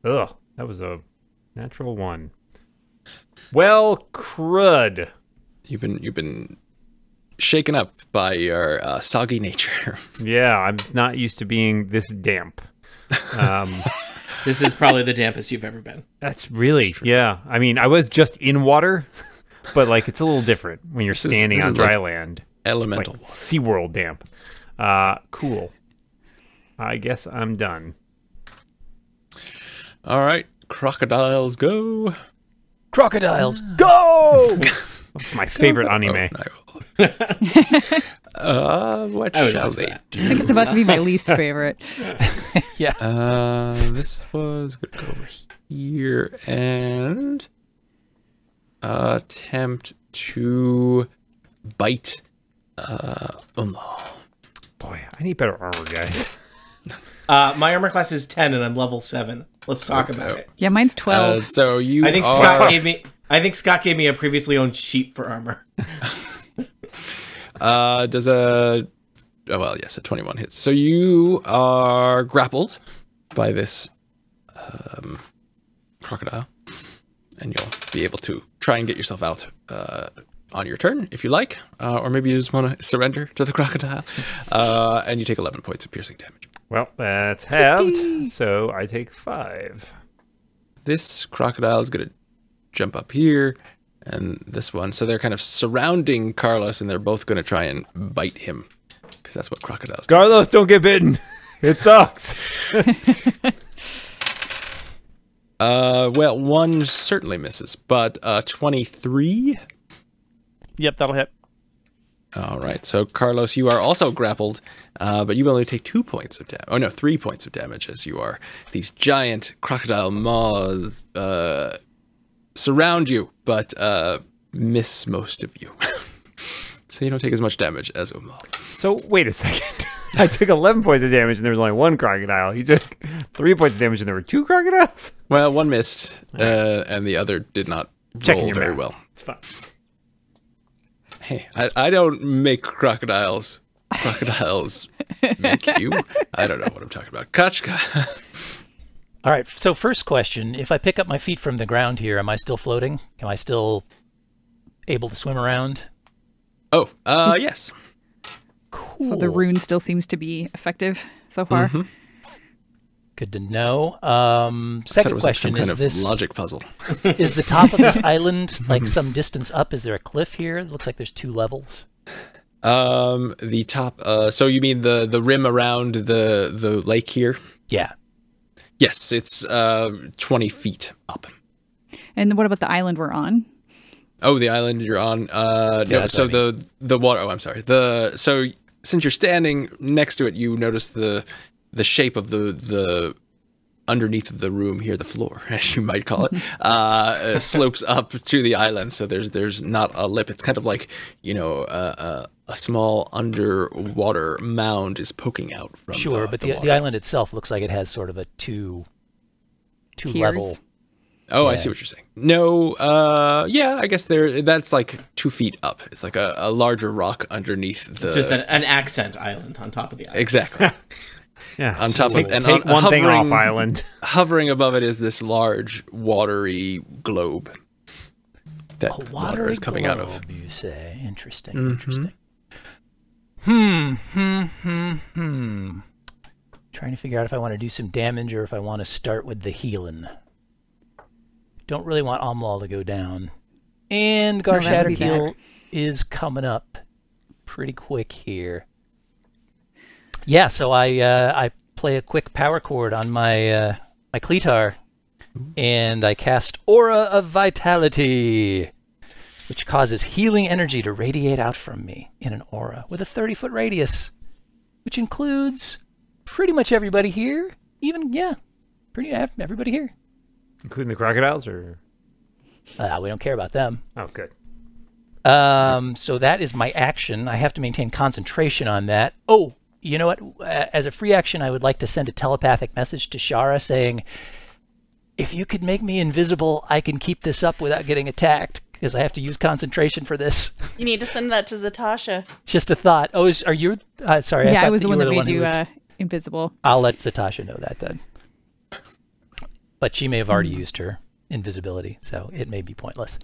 Ugh, that was a natural 1. Well, crud. You've been shaken up by your soggy nature. Yeah, I'm not used to being this damp. This is probably the dampest you've ever been. That's really, yeah. I mean, I was just in water, but like it's a little different when you're standing on dry land. Elemental like water. SeaWorld damp. Cool. I guess I'm done. All right, crocodiles go. Crocodiles, go! That's my favorite anime. What shall they do? I think it's about to be my least favorite. Yeah. This was going to go over here and attempt to bite Umlal. Boy, I need better armor, guys. My armor class is 10 and I'm level 7. Let's talk about it. Yeah, mine's 12. So you I think Scott gave me a previously owned sheep for armor. Does a... Oh, well, yes, a 21 hits. So you are grappled by this crocodile, and you'll be able to try and get yourself out on your turn, if you like, or maybe you just want to surrender to the crocodile, and you take 11 points of piercing damage. Well, that's halved, so I take 5. This crocodile is going to jump up here, and this one. So they're kind of surrounding Carlos, and they're both going to try and bite him, because that's what crocodiles do. Carlos, don't get bitten. It sucks. Well, one certainly misses, but 23. Yep, that'll hit. All right, so Carlos, you are also grappled, but you only take 2 points of damage. Oh no, 3 points of damage as you are. These giant crocodile maws surround you, but miss most of you. So you don't take as much damage as Umlal. So wait a second. I took 11 points of damage and there was only 1 crocodile. He took 3 points of damage and there were 2 crocodiles? Well, one missed, and the other did not roll very well. It's fine. Hey, I don't make crocodiles. Crocodiles make you. I don't know what I'm talking about. Kachka. All right, so first question. If I pick up my feet from the ground here, am I still floating? Am I still able to swim around? Oh, yes. Cool. So the rune still seems to be effective so far. Mm-hmm. Good to know. It Second was like some question kind is of this: logic puzzle. is the top of this island like some distance up? Is there a cliff here? It looks like there's 2 levels. The top. So you mean the rim around the lake here? Yeah. Yes, it's 20 feet up. And what about the island we're on? Oh, the island you're on. No, so the water. Oh, I'm sorry. So since you're standing next to it, you notice the shape of the underneath of the room here, the floor, as you might call it, slopes up to the island. So there's not a lip. It's kind of like, you know, a small underwater mound is poking out from Sure, but the island itself looks like it has sort of a two level. Oh, yeah. I see what you're saying. No, yeah, I guess that's like 2 feet up. It's like a larger rock underneath the... Just an accent island on top of the island. Exactly. Yeah. On top of it. And take one thing off island. Hovering above it is this large watery globe that water is coming out of. You say. Interesting, Mm-hmm. interesting. Trying to figure out if I want to do some damage or if I want to start with the healing. Don't really want Umlal to go down. And Garshatterkill is coming up pretty quick here. Yeah, so I play a quick power chord on my my Cleatar And I cast Aura of Vitality, which causes healing energy to radiate out from me in an aura with a 30-foot radius, which includes pretty much everybody here. Everybody here. Including the crocodiles, or? We don't care about them. Oh, good. So that is my action. I have to maintain concentration on that. Oh, you know what? As a free action, I would like to send a telepathic message to Shara saying, if you could make me invisible, I can keep this up without getting attacked, because I have to use concentration for this. You need to send that to Zatasha. Just a thought. Oh, are you? Sorry. Yeah, I I was the one that made you you invisible. I'll let Zatasha know that then. But she may have already used her invisibility, so it may be pointless.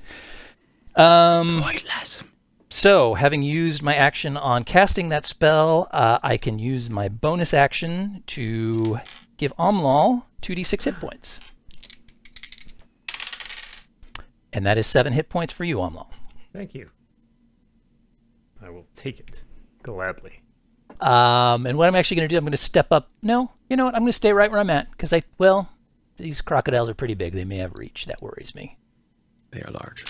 Pointless. So, having used my action on casting that spell, I can use my bonus action to give Omlal 2d6 hit points. And that is 7 hit points for you, Omlal. Thank you. I will take it gladly. And what I'm actually going to do, I'm going to step up. No, you know what? I'm going to stay right where I'm at, because these crocodiles are pretty big. They may have reach. That worries me. They are large.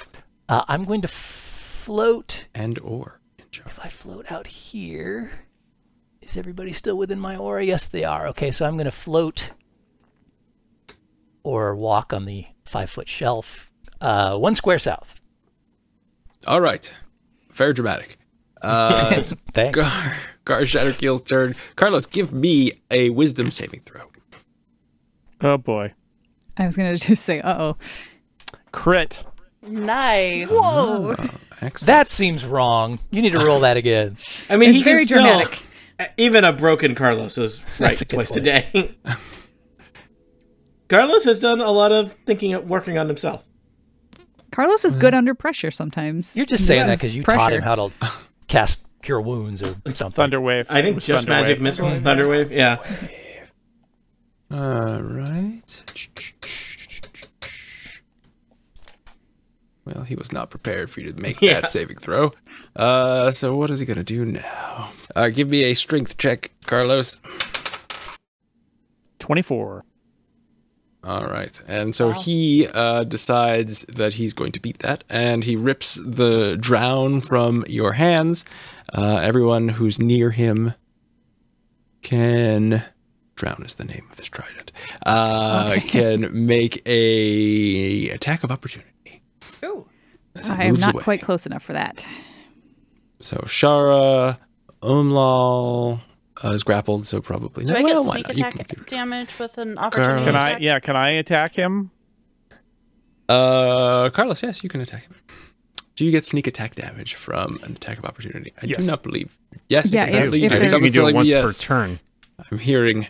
I'm going to float. Or. If I float out here, is everybody still within my aura? Yes, they are. Okay, so I'm going to float or walk on the 5-foot shelf 1 square south. All right. Very dramatic. Thanks. Gar Shatterkeel's turn. Carlos, give me a wisdom saving throw. Oh, boy. I was going to just say, uh-oh. Crit. Nice. Whoa. Excellent. That seems wrong. You need to roll that again. I mean, It's he very can still, dramatic. even a broken Carlos is right That's a good twice a point. day. Carlos has done a lot of working on himself. Carlos is good under pressure sometimes. You're just saying that Yes. because you Pressure. taught him how to cast Cure Wounds or something. Thunderwave. I think It was just Thunderwave. magic missile, Thunderwave. Yeah. All right. Well, he was not prepared for you to make that saving throw. So what is he going to do now? Give me a strength check, Carlos. 24. All right. And so he decides that he's going to beat that, and he rips the drown from your hands. Everyone who's near him can... Drown is the name of this trident. Can make a attack of opportunity. Ooh. As it I am moves not away. quite close enough for that. So Shara, Umlal is grappled, so probably Do no. I get Well, why sneak not? You attack can get damage with an opportunity? Can attack? can I attack him? Carlos, yes, you can attack him. Do you get sneak attack damage from an attack of opportunity? I Yes. do not believe. Yes, Yeah, apparently if you I do. think you Someone's can do it telling me once yes. per turn. I'm hearing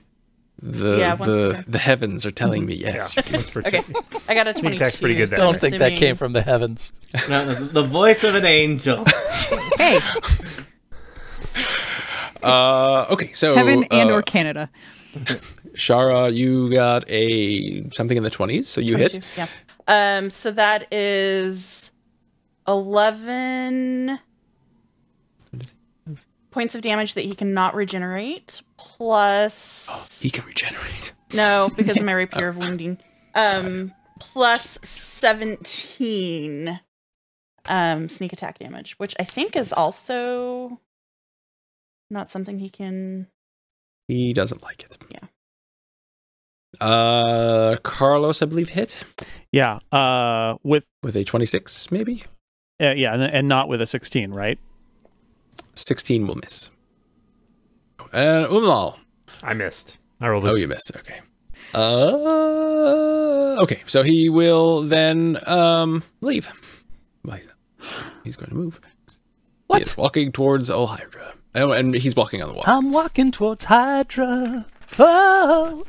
once per turn. the heavens are telling me yes. Yeah, once per Okay, turn. I got a 22. attack's pretty good so there. I I'm don't think that assuming- came from the heavens. No, the voice of an angel. Hey, Okay, so heaven and or Canada. Shara, you got something in the 20s, so you hit. 22, yeah. So that is 11 points of damage that he cannot regenerate, plus... He can regenerate. No, because of my rapier of wounding. Plus 17 sneak attack damage, which I think is also not something he can... He doesn't like it. Yeah. Carlos, I believe, hit Yeah. With with a 26, maybe? yeah, and not with a 16, right? 16 will miss. And Umlal. I missed. I rolled a Oh, you missed. Okay. Okay, so he will then leave. Well, he's going to move. What? He is walking towards Olhydra. Oh, and he's walking on the water. I'm walking towards Hydra. Oh.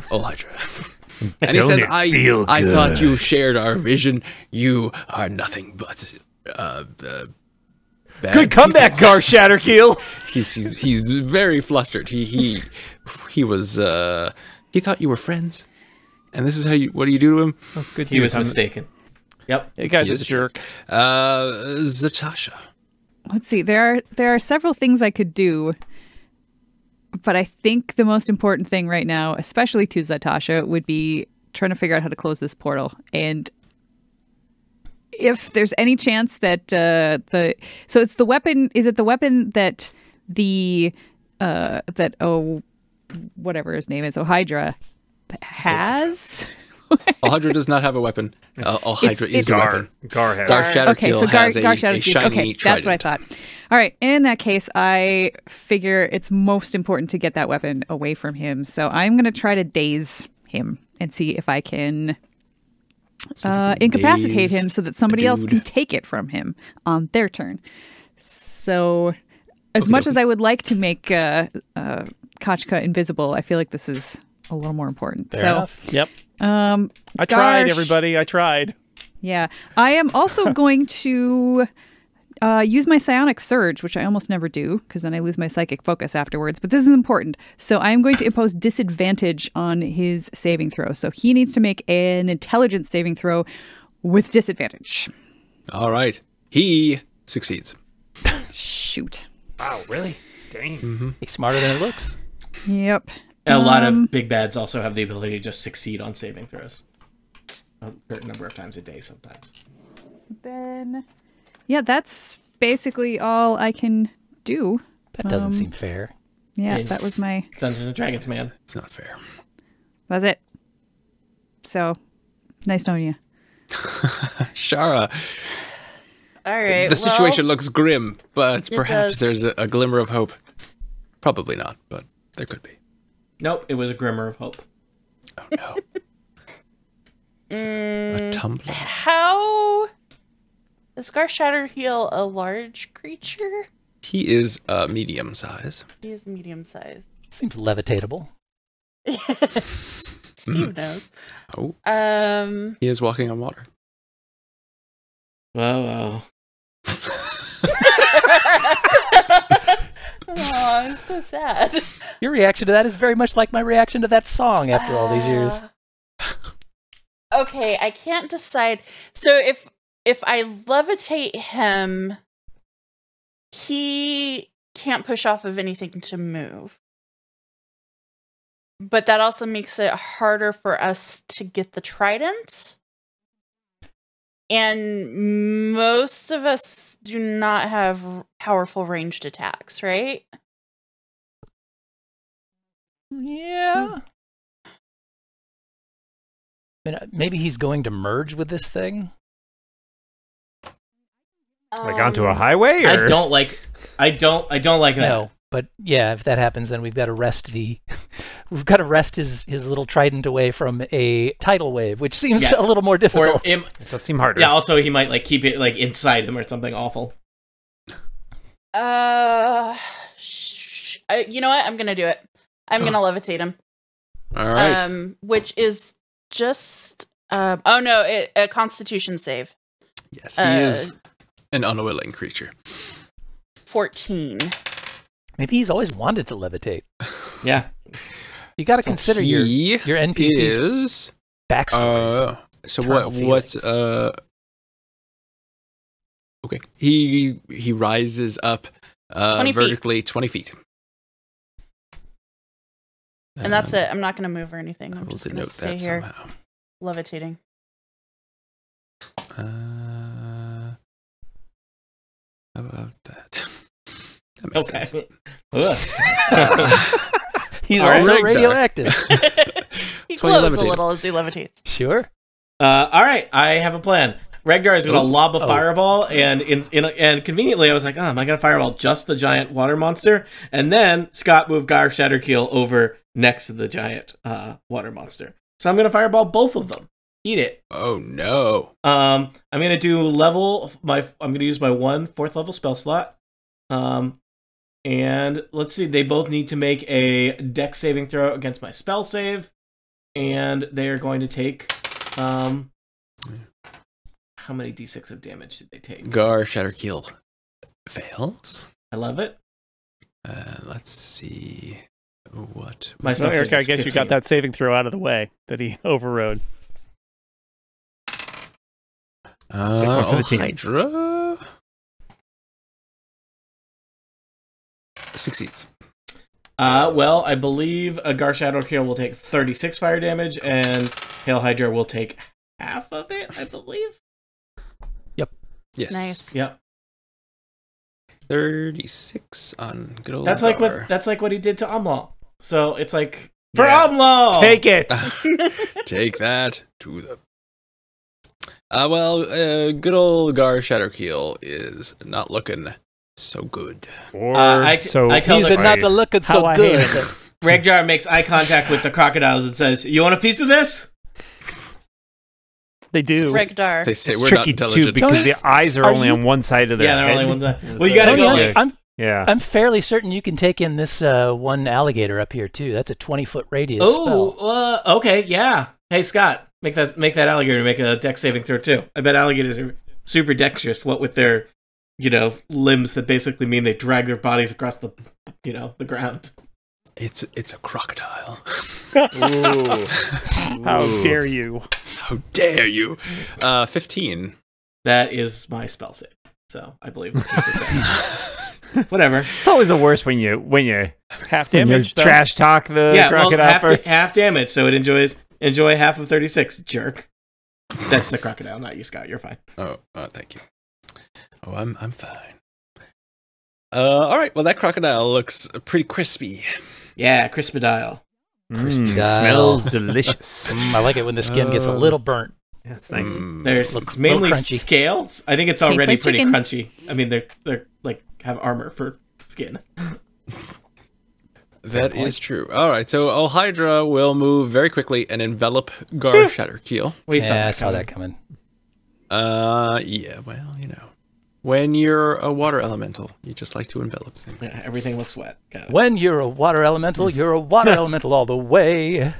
Olhydra. And he says, I thought you shared our vision. You are nothing but bad Good comeback, people." Gar Shatterkeel. He's very flustered. He was he thought you were friends, and this is what do you do to him? Good. He was mistaken. Yep. That guy's He a is a jerk. Zatasha. Let's see. There are several things I could do, but I think the most important thing right now, especially to Zatasha, would be trying to figure out how to close this portal. And if there's any chance that so it's the weapon. Is it the weapon that the whatever his name is, Hydra has? Hydra does not have a weapon. Hydra is a weapon. Gar has. Gar Shatterkill has a shiny trident. That's what I thought. All right, in that case, I figure it's most important to get that weapon away from him. So I'm going to try to daze him and see if I can incapacitate him so that somebody else can take it from him on their turn. So as much as I would like to make Kachka invisible, I feel like this is a little more important. Fair enough. Yep. I tried, everybody. I tried. Yeah. I am also going to use my psionic surge, which I almost never do because then I lose my psychic focus afterwards. But this is important. So I am going to impose disadvantage on his saving throw. So he needs to make an intelligence saving throw with disadvantage. All right. He succeeds. Shoot. Wow, really? Dang. Mm-hmm. He's smarter than it looks. Yep. And a lot of big bads also have the ability to just succeed on saving throws. A certain number of times a day sometimes. Then, yeah, that's basically all I can do. That doesn't seem fair. Yeah, that was my... Dungeons and Dragons, man. It's not fair. That's it. So, nice knowing you. Shara. All right. The situation looks grim, but perhaps does. there's a glimmer of hope. Probably not, but there could be. Nope, it was a glimmer of hope. Oh no. A tumbler. How is Gar Shatterheel a large creature? He is medium size. He's medium sized. Seems levitatable. Steve knows. Oh. He is walking on water. Wow. Oh, I'm so sad. Your reaction to that is very much like my reaction to that song after all these years. Okay, I can't decide. So if I levitate him, he can't push off of anything to move. But that also makes it harder for us to get the trident. And most of us do not have powerful ranged attacks, right? Yeah. I mean, maybe he's going to merge with this thing. Like onto a highway? Or? I don't like that. No, but yeah, if that happens, then we've got to wrest we've got to wrest his little trident away from a tidal wave, which seems a little more difficult. It does seem harder. Yeah, also he might keep it inside him or something awful. You know what? I'm gonna do it. I'm gonna levitate him. All right. Which is just a Constitution save. Yes, he is an unwilling creature. 14. Maybe he's always wanted to levitate. Yeah. You got to consider your NPC's backstories. So what? Okay, he rises up 20 vertically 20 feet. And that's it. I'm not going to move or anything. I'm I will just going to denote stay that here, somehow. levitating. How about that? That makes sense. He's also radioactive. He glows a little as he levitates. Sure. All right, I have a plan. Regdar is going to lob a fireball, and and conveniently, I was like, "Oh, am I going to fireball just the giant water monster?" And then Scott moved Gar Shatterkeel over next to the giant water monster, so I'm going to fireball both of them. Eat it. Oh no. I'm going to do I'm going to use my 1 4th level spell slot. And let's see, they both need to make a dex saving throw against my spell save, and they are going to take how many d6 of damage did they take? Gar Shatterkeel fails. I love it. Let's see what. My spell Eric, I guess 15. You got that saving throw out of the way that he overrode. Hydra succeeds. Well, I believe a Gar Shadow Kill will take 36 fire damage, and Hail Hydra will take half of it, I believe. Yep. Yes. Nice. Yep. 36 on good old That's Gar. like what he did to Amlaw. So it's like for Amlaw! Take it. Take that to the... good old Gar Shadowkeel is not looking so good. I tell He's the- not looking so I good. hated it. Regjar makes eye contact with the crocodiles and says, "You want a piece of this?" They do. Regdar. They say It's we're not tricky too intelligent. because Tony, the eyes are are only you- on one side of their Yeah, they're head. only one side. Well, you gotta Tony, go Yeah. like... Yeah. I'm fairly certain you can take in this one alligator up here too. That's a 20-foot radius spell. Oh, okay, yeah. Hey, Scott, make that alligator make a dex saving throw too. I bet alligators are super dexterous. What with their, limbs that basically mean they drag their bodies across the, the ground. It's a crocodile. Ooh. How dare you? How dare you? 15. That is my spell save. So I believe that's a success. Whatever. It's always the worst when you half damage though. trash talk the Yeah, well, crocodile first. half damage, so it enjoy half of 36, jerk. That's the crocodile, not you, Scott. You're fine. Oh, thank you. Oh, I'm fine. All right. Well, that crocodile looks pretty crispy. Yeah, crispidile. Smells delicious. I like it when the skin gets a little burnt. That's nice. There's Looks mainly crunchy. scales. I think it's already like pretty chicken. crunchy. I mean, they're like have armor for skin. That is true. All right. So Alhydra will move very quickly and envelop Gar Shadowkeel. We saw Yeah, I that saw coming. that coming. Yeah. Well, when you're a water elemental, you just like to envelop things. Yeah, everything looks wet. Got it. When you're a water elemental, you're a water elemental all the way.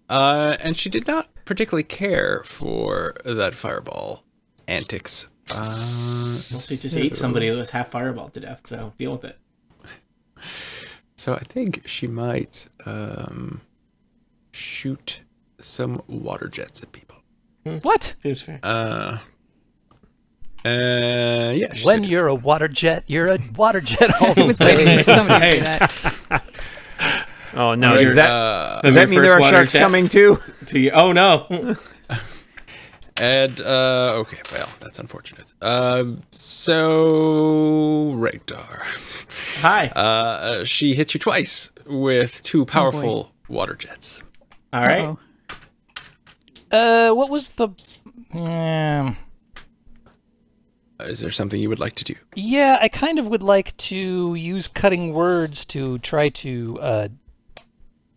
And she did not particularly care for that fireball antics. Well, she just ate somebody that was half fireball to death, so deal with it. So I think she might shoot some water jets at people. What? Seems fair. Yeah. she When did. you're a water jet, you're a water jet all I the was waiting way. for somebody to Hey. do that. Oh no! All right, Does that Your mean there first are water sharks jet coming too? to you? Oh no! And okay, well, that's unfortunate. So Regdar. Hi. She hits you twice with two powerful water jets. All right. Uh-oh. What was the... Is there something you would like to do? Yeah, I kind of would like to use cutting words to try to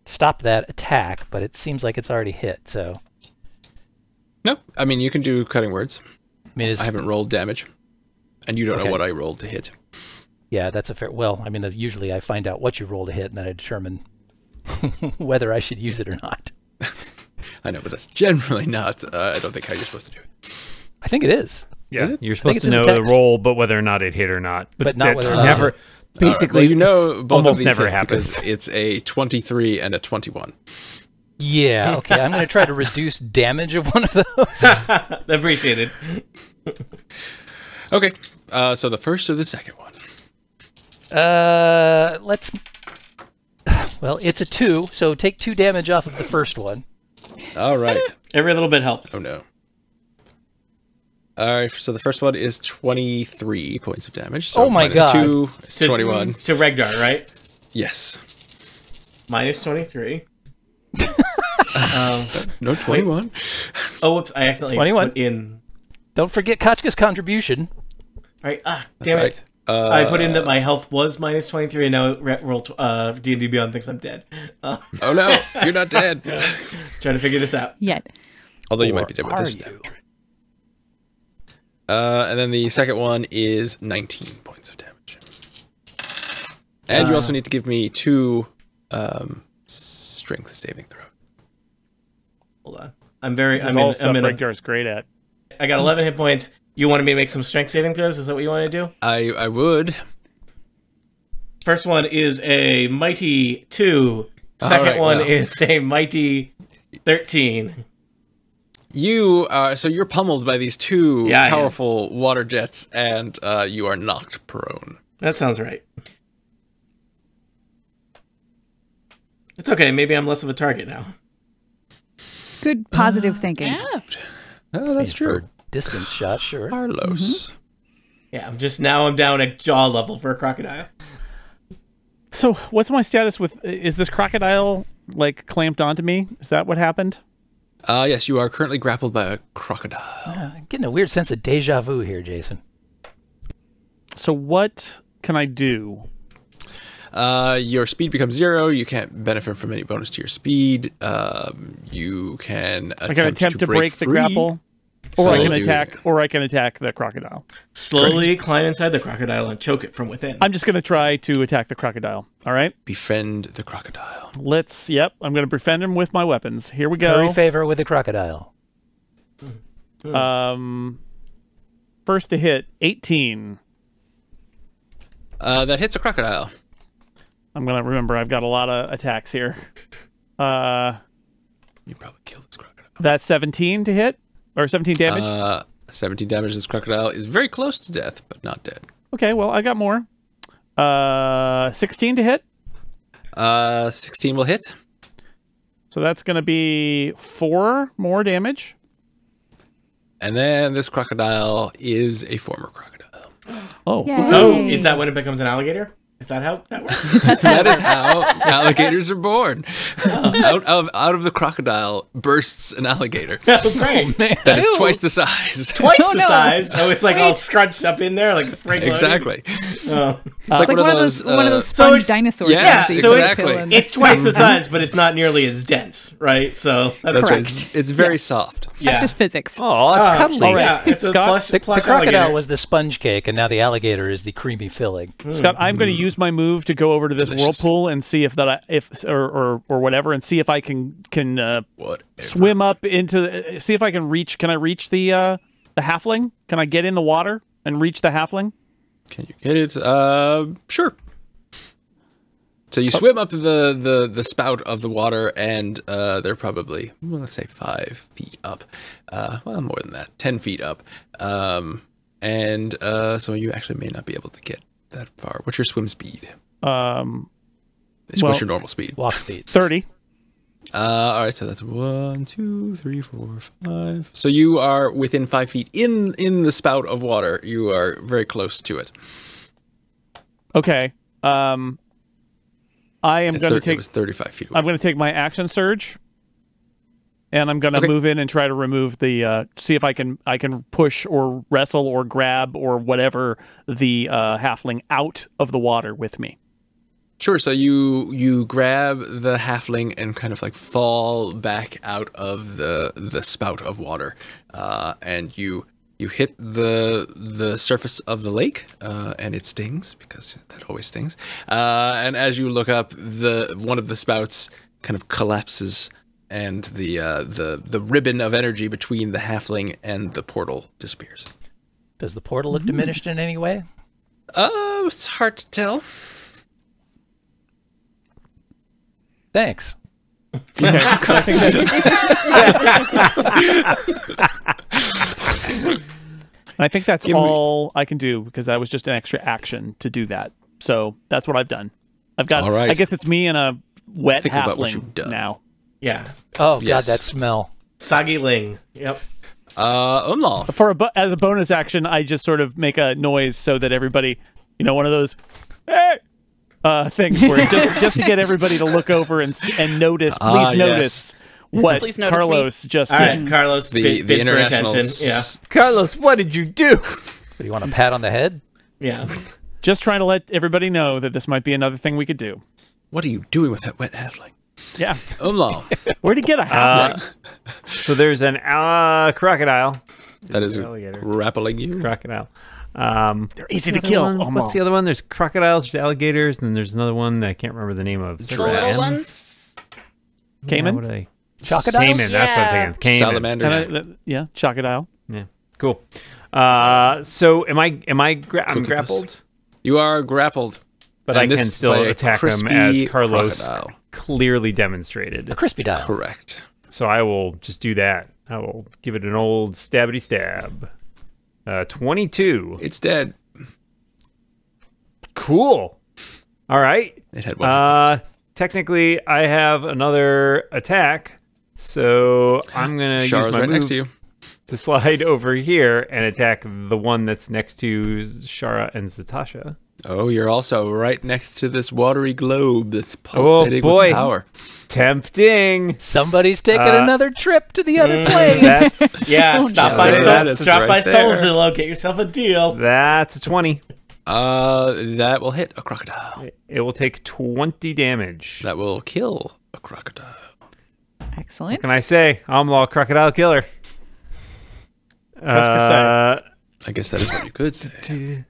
stop that attack, but it seems like it's already hit, so... No, I mean you can do cutting words. I mean, I haven't rolled damage, and you don't know Okay. what I rolled to hit. Yeah, that's a fair... Well, I mean, usually I find out what you roll to hit, and then I determine whether I should use it or not. I know, but that's generally not. I don't think how you're supposed to do it. I think it is. Yeah, Is it? you're supposed it's to in know the the text. roll, but whether or not it hit or not. But not that whether or not- never. Basically, Well, you know it's both of almost these never hit happens. because it's a 23 and a 21. Yeah, okay, I'm going to try to reduce damage of one of those. Appreciated. Okay, so the first or the second one? Let's... Well, it's a 2, so take 2 damage off of the first one. All right. Every little bit helps. Oh no. All right, so the first one is 23 points of damage. So Oh my minus God. 2 is To- 21. To Regdar, right? Yes. Minus 23. No, 21. Oh, whoops! I accidentally 21. put in. Don't forget Kachka's contribution. Right. That's Damn it! right. I put in that my health was minus 23, and now roll D&D Beyond thinks I'm dead. Oh no, you're not dead. Trying to figure this out. Yet. Although you Or might be dead with are this you? damage. And then the second one is 19 points of damage. And you also need to give me 2 strength saving throw. Hold on. I'm very. This is I'm all in. stuff I'm in. Regdar's great at. I got 11 hit points. You wanted me to make some strength saving throws? Is that what you want to do? I would. First one is a mighty 2. Second right, one well. is a mighty 13. You so you're pummeled by these 2 Yeah, I am. powerful water jets, and you are knocked prone. That sounds right. It's okay. Maybe I'm less of a target now. Good positive thinking. Yeah. Oh, that's true. Distance shot, sure. Carlos. Yeah, I'm down at jaw level for a crocodile. So, what's my status with? Is this crocodile like clamped onto me? Is that what happened? Yes, you are currently grappled by a crocodile. I'm getting a weird sense of deja vu here, Jason. So, what can I do? Your speed becomes 0. You can't benefit from any bonus to your speed. You can attempt to break the grapple, or I can attack the crocodile. Slowly climb inside the crocodile and choke it from within. I'm just going to try to attack the crocodile. All right. Befriend the crocodile. Yep. I'm going to befriend him with my weapons. Here we go. Curry favor with the crocodile. First to hit, 18. That hits a crocodile. I'm going to remember I've got a lot of attacks here. You probably killed this crocodile. That's 17 to hit? Or 17 damage? 17 damage. This crocodile is very close to death, but not dead. Okay, well, I got more. 16 to hit? 16 will hit. So that's going to be 4 more damage. And then this crocodile is a former crocodile. Oh. Yay. Oh, is that when it becomes an alligator? Is that how that works? That is how alligators are born. Out of the crocodile bursts an alligator. Oh, great. That is twice the size. Twice the size. Oh, it's like all scrunched up in there, like a spring loaded. Exactly. Oh. It's like one of those sponge dinosaurs. yeah, that you so exactly. kill in. It's twice the size, but it's not nearly as dense, right? So that's right. It's very soft. That's Yeah. just physics. Oh, it's cuddly. all right. Yeah, it's a Scott, plush, The plush crocodile alligator. was the sponge cake, and now the alligator is the creamy filling. Scott, I'm going to use my move to go over to this Delicious. whirlpool and see if or whatever, and see if I can Whatever. swim up into. See if I can reach. Can I reach the halfling? Can I get in the water and reach the halfling? Can you get it? Sure. So you swim up the spout of the water, and they're probably, well, let's say 5 feet up. Well, more than that, 10 feet up. And so you actually may not be able to get that far. What's your swim speed? What's your normal speed? Walk speed. 30. All right, so that's 1, 2, 3, 4, 5. So you are within 5 feet in the spout of water. You are very close to it. Okay. I am going to take. It was 35 feet away. I'm going to take my action surge, and I'm going to move in and try to remove the. See if I can push or wrestle or grab or whatever the halfling out of the water with me. Sure. So you grab the halfling and kind of like fall back out of the spout of water, and you hit the surface of the lake, and it stings because that always stings. And as you look up, one of the spouts kind of collapses, and the ribbon of energy between the halfling and the portal disappears. Does the portal look diminished in any way? It's hard to tell. Thanks. I think I think that's all I can do, because that was just an extra action to do that. So that's what I've done. I've got. All right. I guess it's me and a wet Think about what you've halfling done. now. Yeah. Oh, God, Yes. that smell. Soggy Ling. Yep. Umlaw. As a bonus action, I just sort of make a noise so that everybody, one of those, hey, things where just to get everybody to look over and notice. Please notice what Please notice Carlos just All did. right, Carlos. The bid for international. attention. Yeah. Carlos, what did you do? Do you want a pat on the head? Yeah. Just trying to let everybody know that this might be another thing we could do. What are you doing with that wet halfling? Yeah. Umlaw. Where'd he get a halfling? So there's an crocodile. That is Alligator. grappling you. Crocodile. They're easy to kill. What's the other one? There's crocodiles, there's alligators, and then there's another one that I can't remember the name of. The little ones. Cayman? What are they? Crocodile? Cayman, that's what I'm Yeah. thinking. Cayman. Salamanders. Yeah, crocodile. Yeah, cool. So I'm grappled, You are grappled. but And I can this still by a attack them crispy as Carlos crocodile. clearly demonstrated. A crispy dial. Correct. So I will just do that. I will give it an old stabbity stab. 22. It's dead. Cool. All right. It had one. technically I have another attack, so I'm going to use my right move next to you. to slide over here and attack the one that's next to Shara and Zatasha. Oh, you're also right next to this watery globe that's pulsating with power. Tempting. Somebody's taking another trip to the other plane. That's stop by Solzillo, get yourself a deal. That's a 20. That will hit a crocodile. It will take 20 damage. That will kill a crocodile. Excellent. What can I say? I'm a crocodile killer. I guess that is what you could say.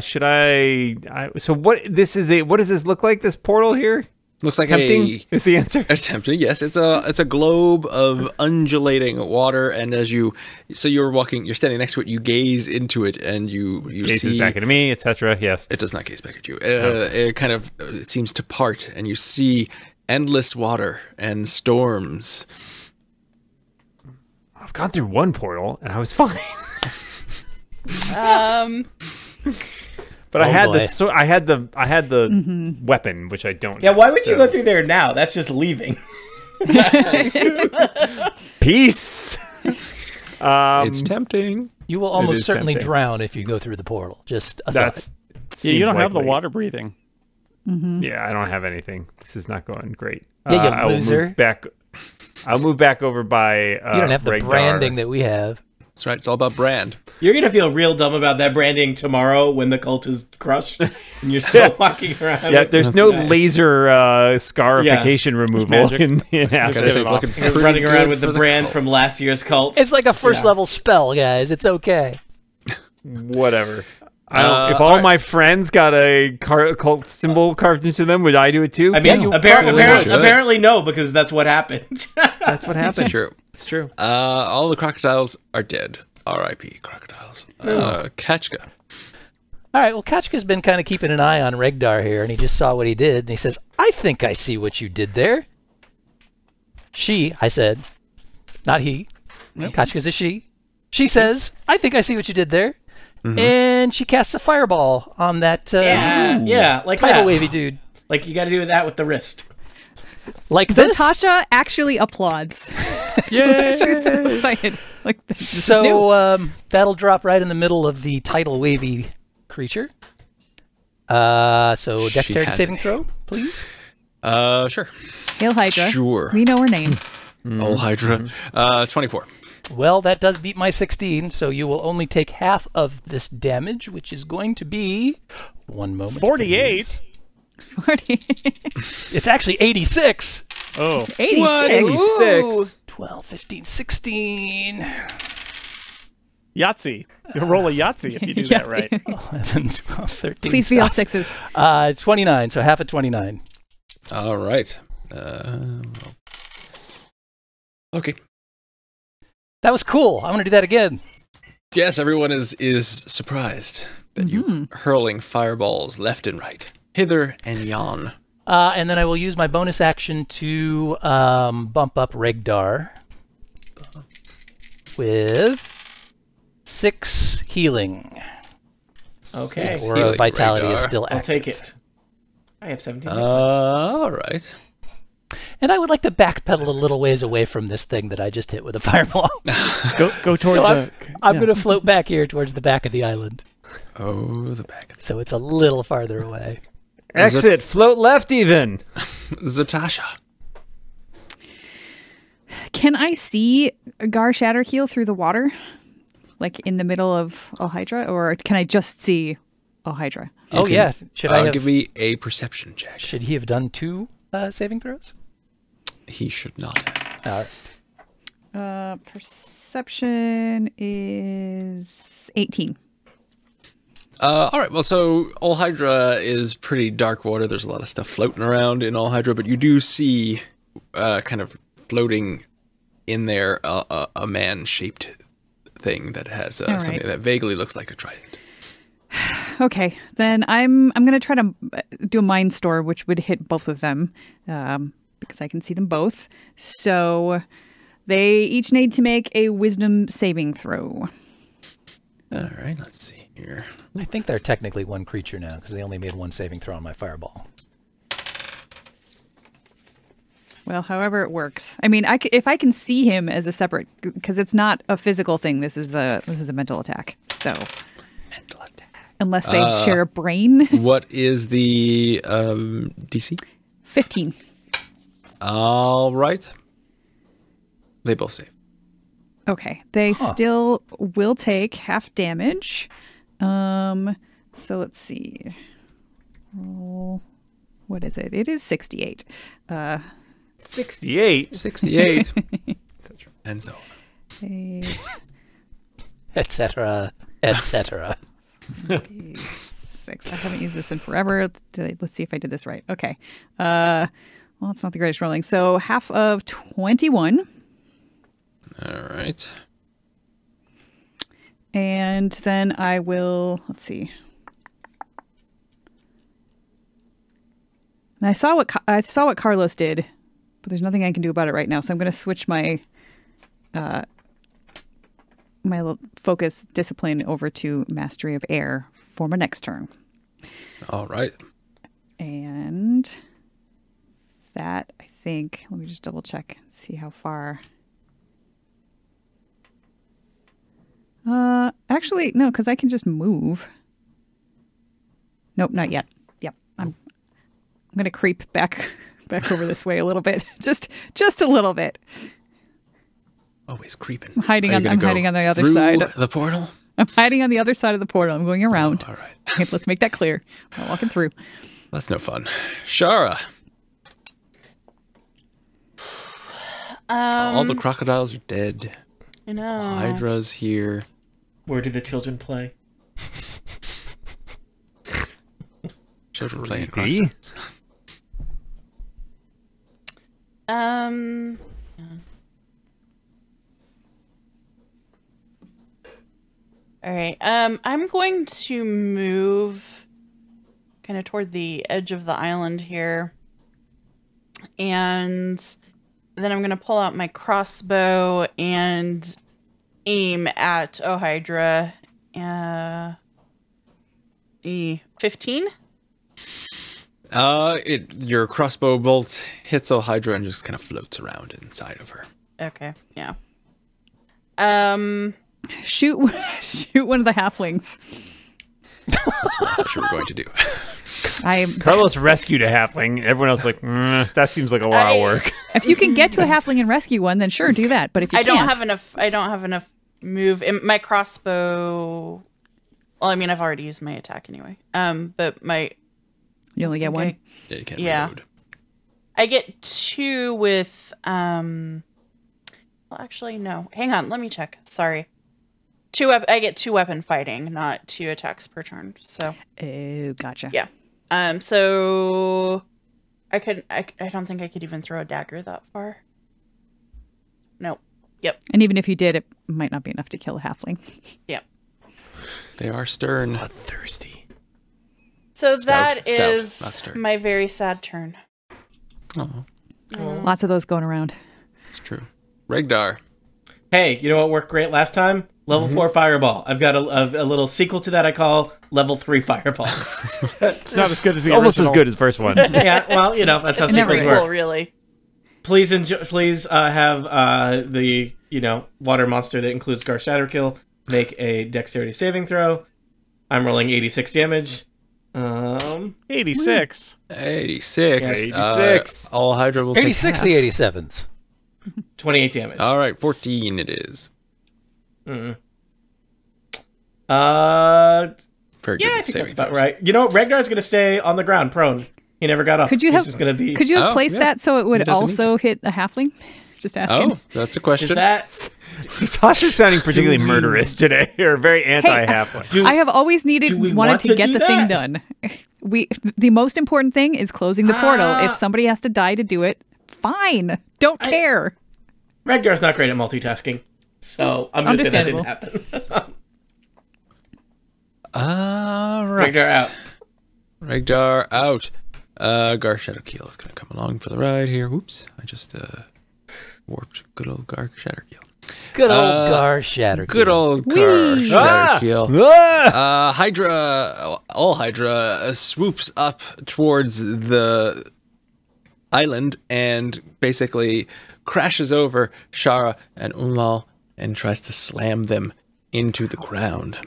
Should I so what this is what does this look like, this portal here? Looks like tempting is the answer. Tempting, yes. It's a globe of undulating water, and as you're standing next to it, you gaze into it, and you Gazes see back at me, etc. Yes. It does not gaze back at you. It kind of seems to part, and you see endless water and storms. I've gone through one portal and I was fine. But I had this. So I had the weapon, which I don't. Yeah, why would you go through there now? That's just leaving. Peace. It's tempting. You will almost certainly drown if you go through the portal. Just a thought. Yeah, you don't have the water breathing. Yeah, I don't have anything. This is not going great. Yeah, you loser. I'll move back over by. You don't have the Regdar. branding that we have. That's right. It's all about brand. You're going to feel real dumb about that branding tomorrow when the cult is crushed and you're still walking around. Yeah, there's no laser scarification removal in Afghanistan. Running around with the brand from last year's cult. It's like a first level spell, guys. It's okay. Whatever. If all my friends got a cult symbol carved into them, would I do it too? I mean, apparently no, because that's what happened. That's what happened. It's true. It's true. All the crocodiles are dead. R.I.P. crocodiles. Kachka. All right, well, Kachka's been kind of keeping an eye on Regdar here, and he just saw what he did, and he says, I think I see what you did there. She, I said, not he. Kachka's a she. She says, I think I see what you did there. And she casts a fireball on that like tidal that. wavy dude. Like you got to do that with the wrist. Like this. Tasha actually applauds. Yay! She's so excited. Like this is new. So that'll drop right in the middle of the tidal wavy creature. So dexterity saving throw, please. Sure. Hail Hydra. Sure. We know her name. Old Hydra. 24. Well, that does beat my 16, so you will only take half of this damage, which is going to be 1 moment. 48. 40. It's actually 86. Oh. 86. What? 86. 12, 15, 16. Yahtzee. You'll roll a Yahtzee if you do that right. 11, 12, 13. Please be all sixes. 29, so half of 29. All right. Okay. That was cool. I'm going to do that again. Yes, everyone is surprised that you hurling fireballs left and right, hither and yon. And then I will use my bonus action to bump up Regdar with 6 healing. Okay. Or vitality is still active. I'll take it. I have 17. All right. And I would like to backpedal a little ways away from this thing that I just hit with a fireball. Go toward the... I'm going to float back here towards the back of the island. Oh, the back of the... So it's a little farther away. Exit, float left even. Zatasha. Can I see Gar Shatterkeel through the water? Like in the middle of Alhydra? Or can I just see Alhydra? Oh, yeah. Should I have... give me a perception check. Should he have done 2 saving throws? He should not have. All right. Perception is 18. All right. Well, so All Hydra is pretty dark water. There's a lot of stuff floating around in All Hydra, but you do see kind of floating in there a man-shaped thing that has something that vaguely looks like a trident. Okay, then I'm gonna try to do a mind store, which would hit both of them, because I can see them both. So they each need to make a wisdom saving throw. All right, let's see here. I think they're technically one creature now because they only made 1 saving throw on my fireball. Well, however it works. I mean, if I can see him as a separate, because it's not a physical thing. This is a mental attack. So, mental attack. Unless they share a brain. What is the DC? 15. All right. They both save. Okay. They still will take half damage. So let's see. Roll. What is it? It is 68. 68. 68. And so. Etc. Etc. 6. I haven't used this in forever. Let's see if I did this right. Okay. Well, it's not the greatest rolling. So half of 21. All right. And then I will, let's see. And I saw what Carlos did, but there's nothing I can do about it right now. So I'm going to switch my focus discipline over to Mastery of Air for my next turn. All right. And that, I think, let me just double check, see how far. Actually, no, because I can just move. Nope, not yet. Yep, I'm gonna creep back over this way a little bit, just a little bit. Always creeping. I'm hiding on the other side. The portal. I'm hiding on the other side of the portal. I'm going around. Oh, all right. Okay, let's make that clear. I'm walking through. That's no fun. Shara. All the crocodiles are dead. I know. Hydra's here. Where do the children play? Children playing crocodiles. All right. I'm going to move kind of toward the edge of the island here. And then I'm going to pull out my crossbow and aim at Ohydra. 15? Your crossbow bolt hits Ohydra and just kind of floats around inside of her. Okay, yeah. Shoot one of the halflings. That's what I thought you were going to do. Carlos rescued a halfling. Everyone else like, that seems like a lot of work. If you can get to a halfling and rescue one, then sure, do that. But if you can't, I don't have enough move. My crossbow. Well, I mean, I've already used my attack anyway. But you only get one. Yeah, you can't reload. I get 2 with. Well, actually, no. Hang on. Let me check. Sorry. I get 2 weapon fighting, not 2 attacks per turn. So. Oh, gotcha. Yeah. So I don't think I could even throw a dagger that far. No. Yep. And even if you did, it might not be enough to kill a halfling. Yep. They are stern. Bloodthirsty. So Stout, that is stern. my very sad turn. Oh, Lots of those going around. it's true. Regdar. Hey, you know what worked great last time? Level 4 Fireball. I've got a little sequel to that I call Level 3 Fireball. It's not as good as the almost as good as the first one. Yeah, well, you know, that's how sequels Never work. cool, really. Please have the water monster that includes Gar Shatterkill make a dexterity saving throw. I'm rolling 86 damage. 86. 86. Yeah, 86. All Hydra will 86 take the half. 87s. 28 damage. All right, 14 it is. Mm. Very Yeah, good I think saving that's about throws. right. You know, Ragnar's going to stay on the ground, prone. He never got up. Could you He's have just going to be... Could you have Oh, placed yeah. that so it He would doesn't need also hit a halfling? Just asking. Oh, that's a question. Is that... Sasha's sounding particularly murderous today, or very anti-halfling. I have always do we wanted want to to get do the thing that? done. The most important thing is closing the portal. If somebody has to die to do it, fine. Don't care. Ragnar's not great at multitasking. So I'm going to say that didn't Understandable. happen. All right. Ragnar out. Regdar out. Gar Shadowkeel is going to come along for the ride here. Whoops. I just warped good old Gar Shadowkeel. Good old Gar Shatter. Good old Gar Shadowkeel. Hydra, all Hydra swoops up towards the island and basically crashes over Shara and Umlal and tries to slam them into the ground.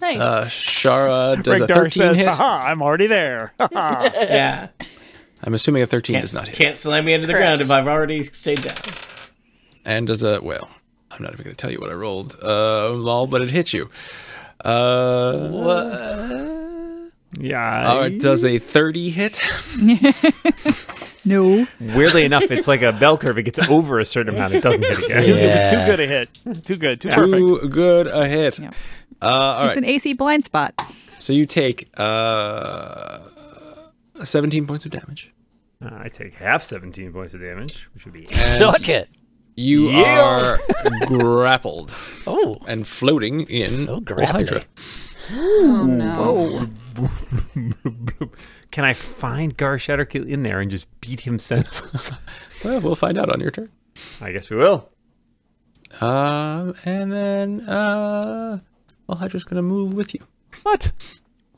Nice. Shara does a Regdar 13 says, hit. haha, I'm already there. Yeah. I'm assuming a 13 does not hit. Can't slam me into the ground if I've already stayed down. And does a, well, I'm not even going to tell you what I rolled, lol, but it hits you. Yeah. Does a 30 hit? No. Weirdly enough, it's like a bell curve. It gets over a certain amount. It doesn't hit again. It was too good a hit. Too good. Too perfect. Too good a hit. Yeah. All It's right. an AC blind spot. So you take 17 points of damage. I take half 17 points of damage, which would be... Suck it. You are grappled Oh, and floating in so grapply. Hydra. Oh no. Can I find Gar Shatterkill in there and just beat him senseless? Well, we'll find out on your turn. I guess we will. And then Hydra's going to move with you. What?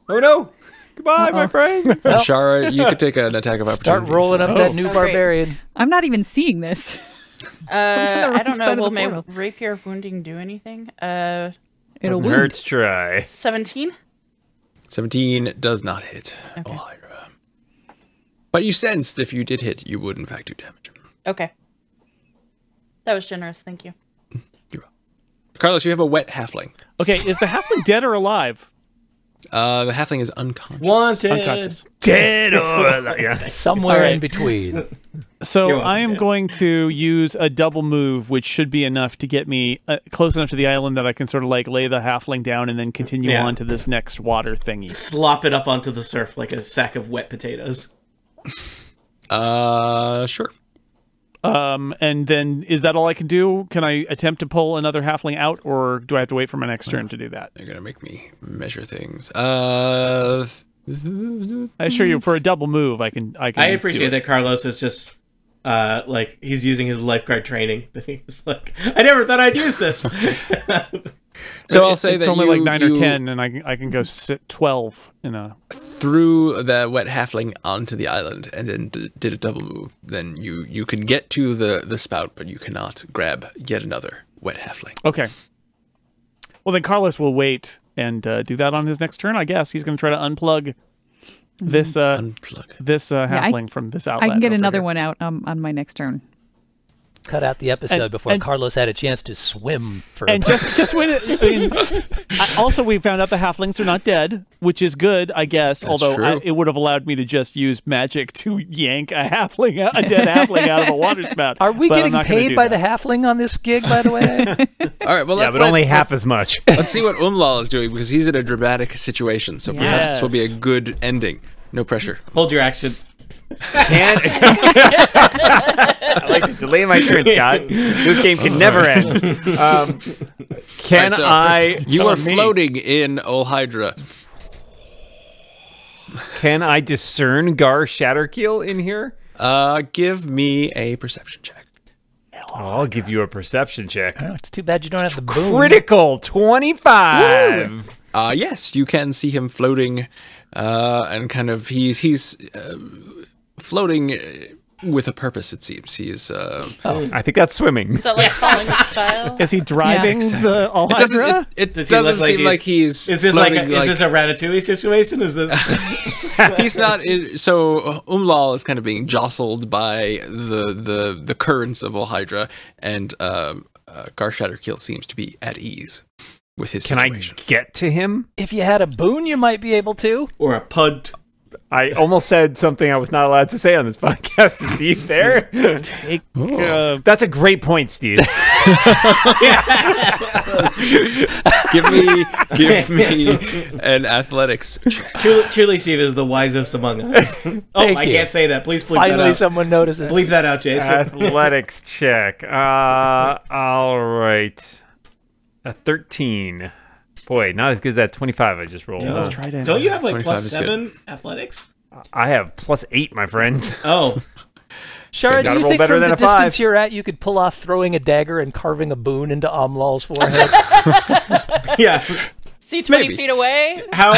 Oh no! Goodbye, my friend! Shara, you could take an attack of opportunity. Start rolling up that new Oh, great. barbarian. I'm not even seeing this. I don't know. Side of Will the my portal. rapier of wounding do anything? It'll Doesn't wound. hurt to try. 17. 17 does not hit Hydra. But you sensed if you did hit, you would in fact do damage. Okay. That was generous. Thank you. You're welcome. Carlos, you have a wet halfling. Okay, is the halfling dead or alive? The halfling is unconscious. Wanted. Unconscious. Dead or alive. Yeah. Somewhere All right. in between. So You're welcome, I am Dan. going to use a double move, which should be enough to get me close enough to the island that I can sort of like lay the halfling down and then continue Yeah. on to this next water thingy. Slop it up onto the surf like a sack of wet potatoes. Sure. And then is that all I can do? Can I attempt to pull another halfling out, or do I have to wait for my next turn to do that? You're going to make me measure things. I assure you, for a double move, I can. I do appreciate it. that Carlos is just like he's using his lifeguard training. He's like, I never thought I'd use this. So I'll say it's that only you, like 9 or you 10, and I can go 12 in a. threw the wet halfling onto the island and then did a double move. Then you can get to the spout, but you cannot grab yet another wet halfling. Okay. Well, then Carlos will wait and do that on his next turn. I guess he's going to try to unplug this Unplug. halfling from this outlet. I can get over another here. one out on my next turn. Cut out the episode And- before and- Carlos had a chance to swim for And just when also we found out the halflings are not dead, which is good, I guess. That's although true. it would have allowed me to just use magic to yank a dead halfling out of a water spout. Are we but I'm getting not gonna paid do by that. the halfling on this gig, by the way? All right, well, Yeah, let's but only half as much. Let's see what Umlal is doing because he's in a dramatic situation. So perhaps this will be a Yes. good ending. No pressure. Hold your action. I like to delay my turn, Scott. This game can never end. Can All right, so I? You Oh, are me. floating in Hydra. Can I discern Gar Shatterkill in here? Give me a perception check. I'll give you a perception check. Oh, it's too bad you don't have the boom. Critical 25. Yes, you can see him floating, and kind of he's floating with a purpose. It seems he is. I think that's swimming. Is that like falling style? Is he driving exactly. the It doesn't, Alhydra? it Does he doesn't look seem like he's. Is this like floating is this a Ratatouille situation? Is this? He's not. So Umlal is kind of being jostled by the currents of Hydra, and Gar Shatterkill seems to be at ease with his Can I situation. get to him? If you had a boon, you might be able to. Or a pud? I almost said something I was not allowed to say on this podcast. Steve, there. That's a great point, Steve. Give me an athletics check. Truly, Steve is the wisest among us. Thank I you. can't say that. Please bleep that Finally, out. someone notices. Bleep that out, Jason. Athletics check. All right. A 13. Boy, not as good as that 25 I just rolled. Let's try to. Don't you have like 25 plus is good. 7 athletics? I have +8, my friend. Oh, Shara, do Gotta you roll think better from than the a 5. distance you're at, you could pull off throwing a dagger and carving a boon into Amlal's forehead? yeah. he 20 Maybe. feet away? How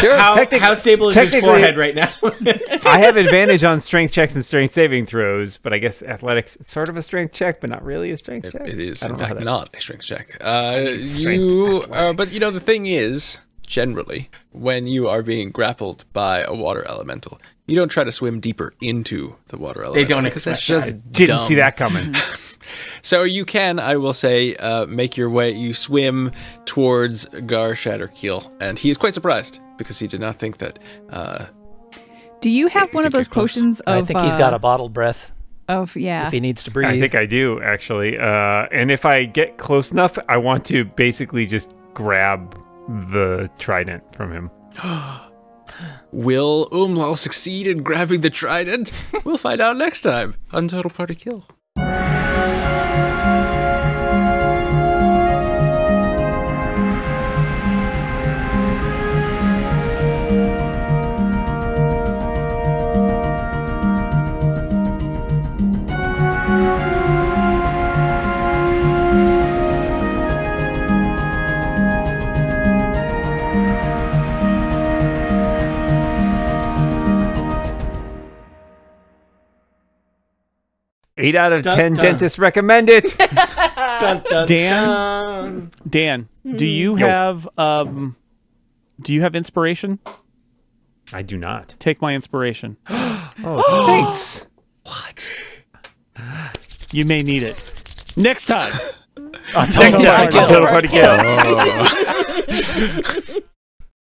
stable is his technically- forehead right now? I have advantage on strength checks and strength saving throws, but I guess athletics it's sort of a strength check, but not really a strength check. It is, I in don't know how fact, that- not a strength check. But you know, the thing is, generally, when you are being grappled by a water elemental, you don't try to swim deeper into the water elemental. don't because that's expect just Didn't dumb. see that coming. So you can, I will say, make your way. You swim towards Gar Shatterkeel, and he is quite surprised because he did not think that. Do you have one could of those get close. potions of? I think he's got a bottle breath yeah. if he needs to breathe. I think I do actually. And if I get close enough, I want to basically just grab the trident from him. Will Umlal succeed in grabbing the trident? We'll find out next time on Total Party Kill. Eight out of Dun, 10 dun. dentists recommend it. Dun, dun, Dan? dun. Dan, do you have inspiration? I do not. Take my inspiration. Oh, thanks. What? You may need it. Next time. Next time, Party Kill. Total Party Kill.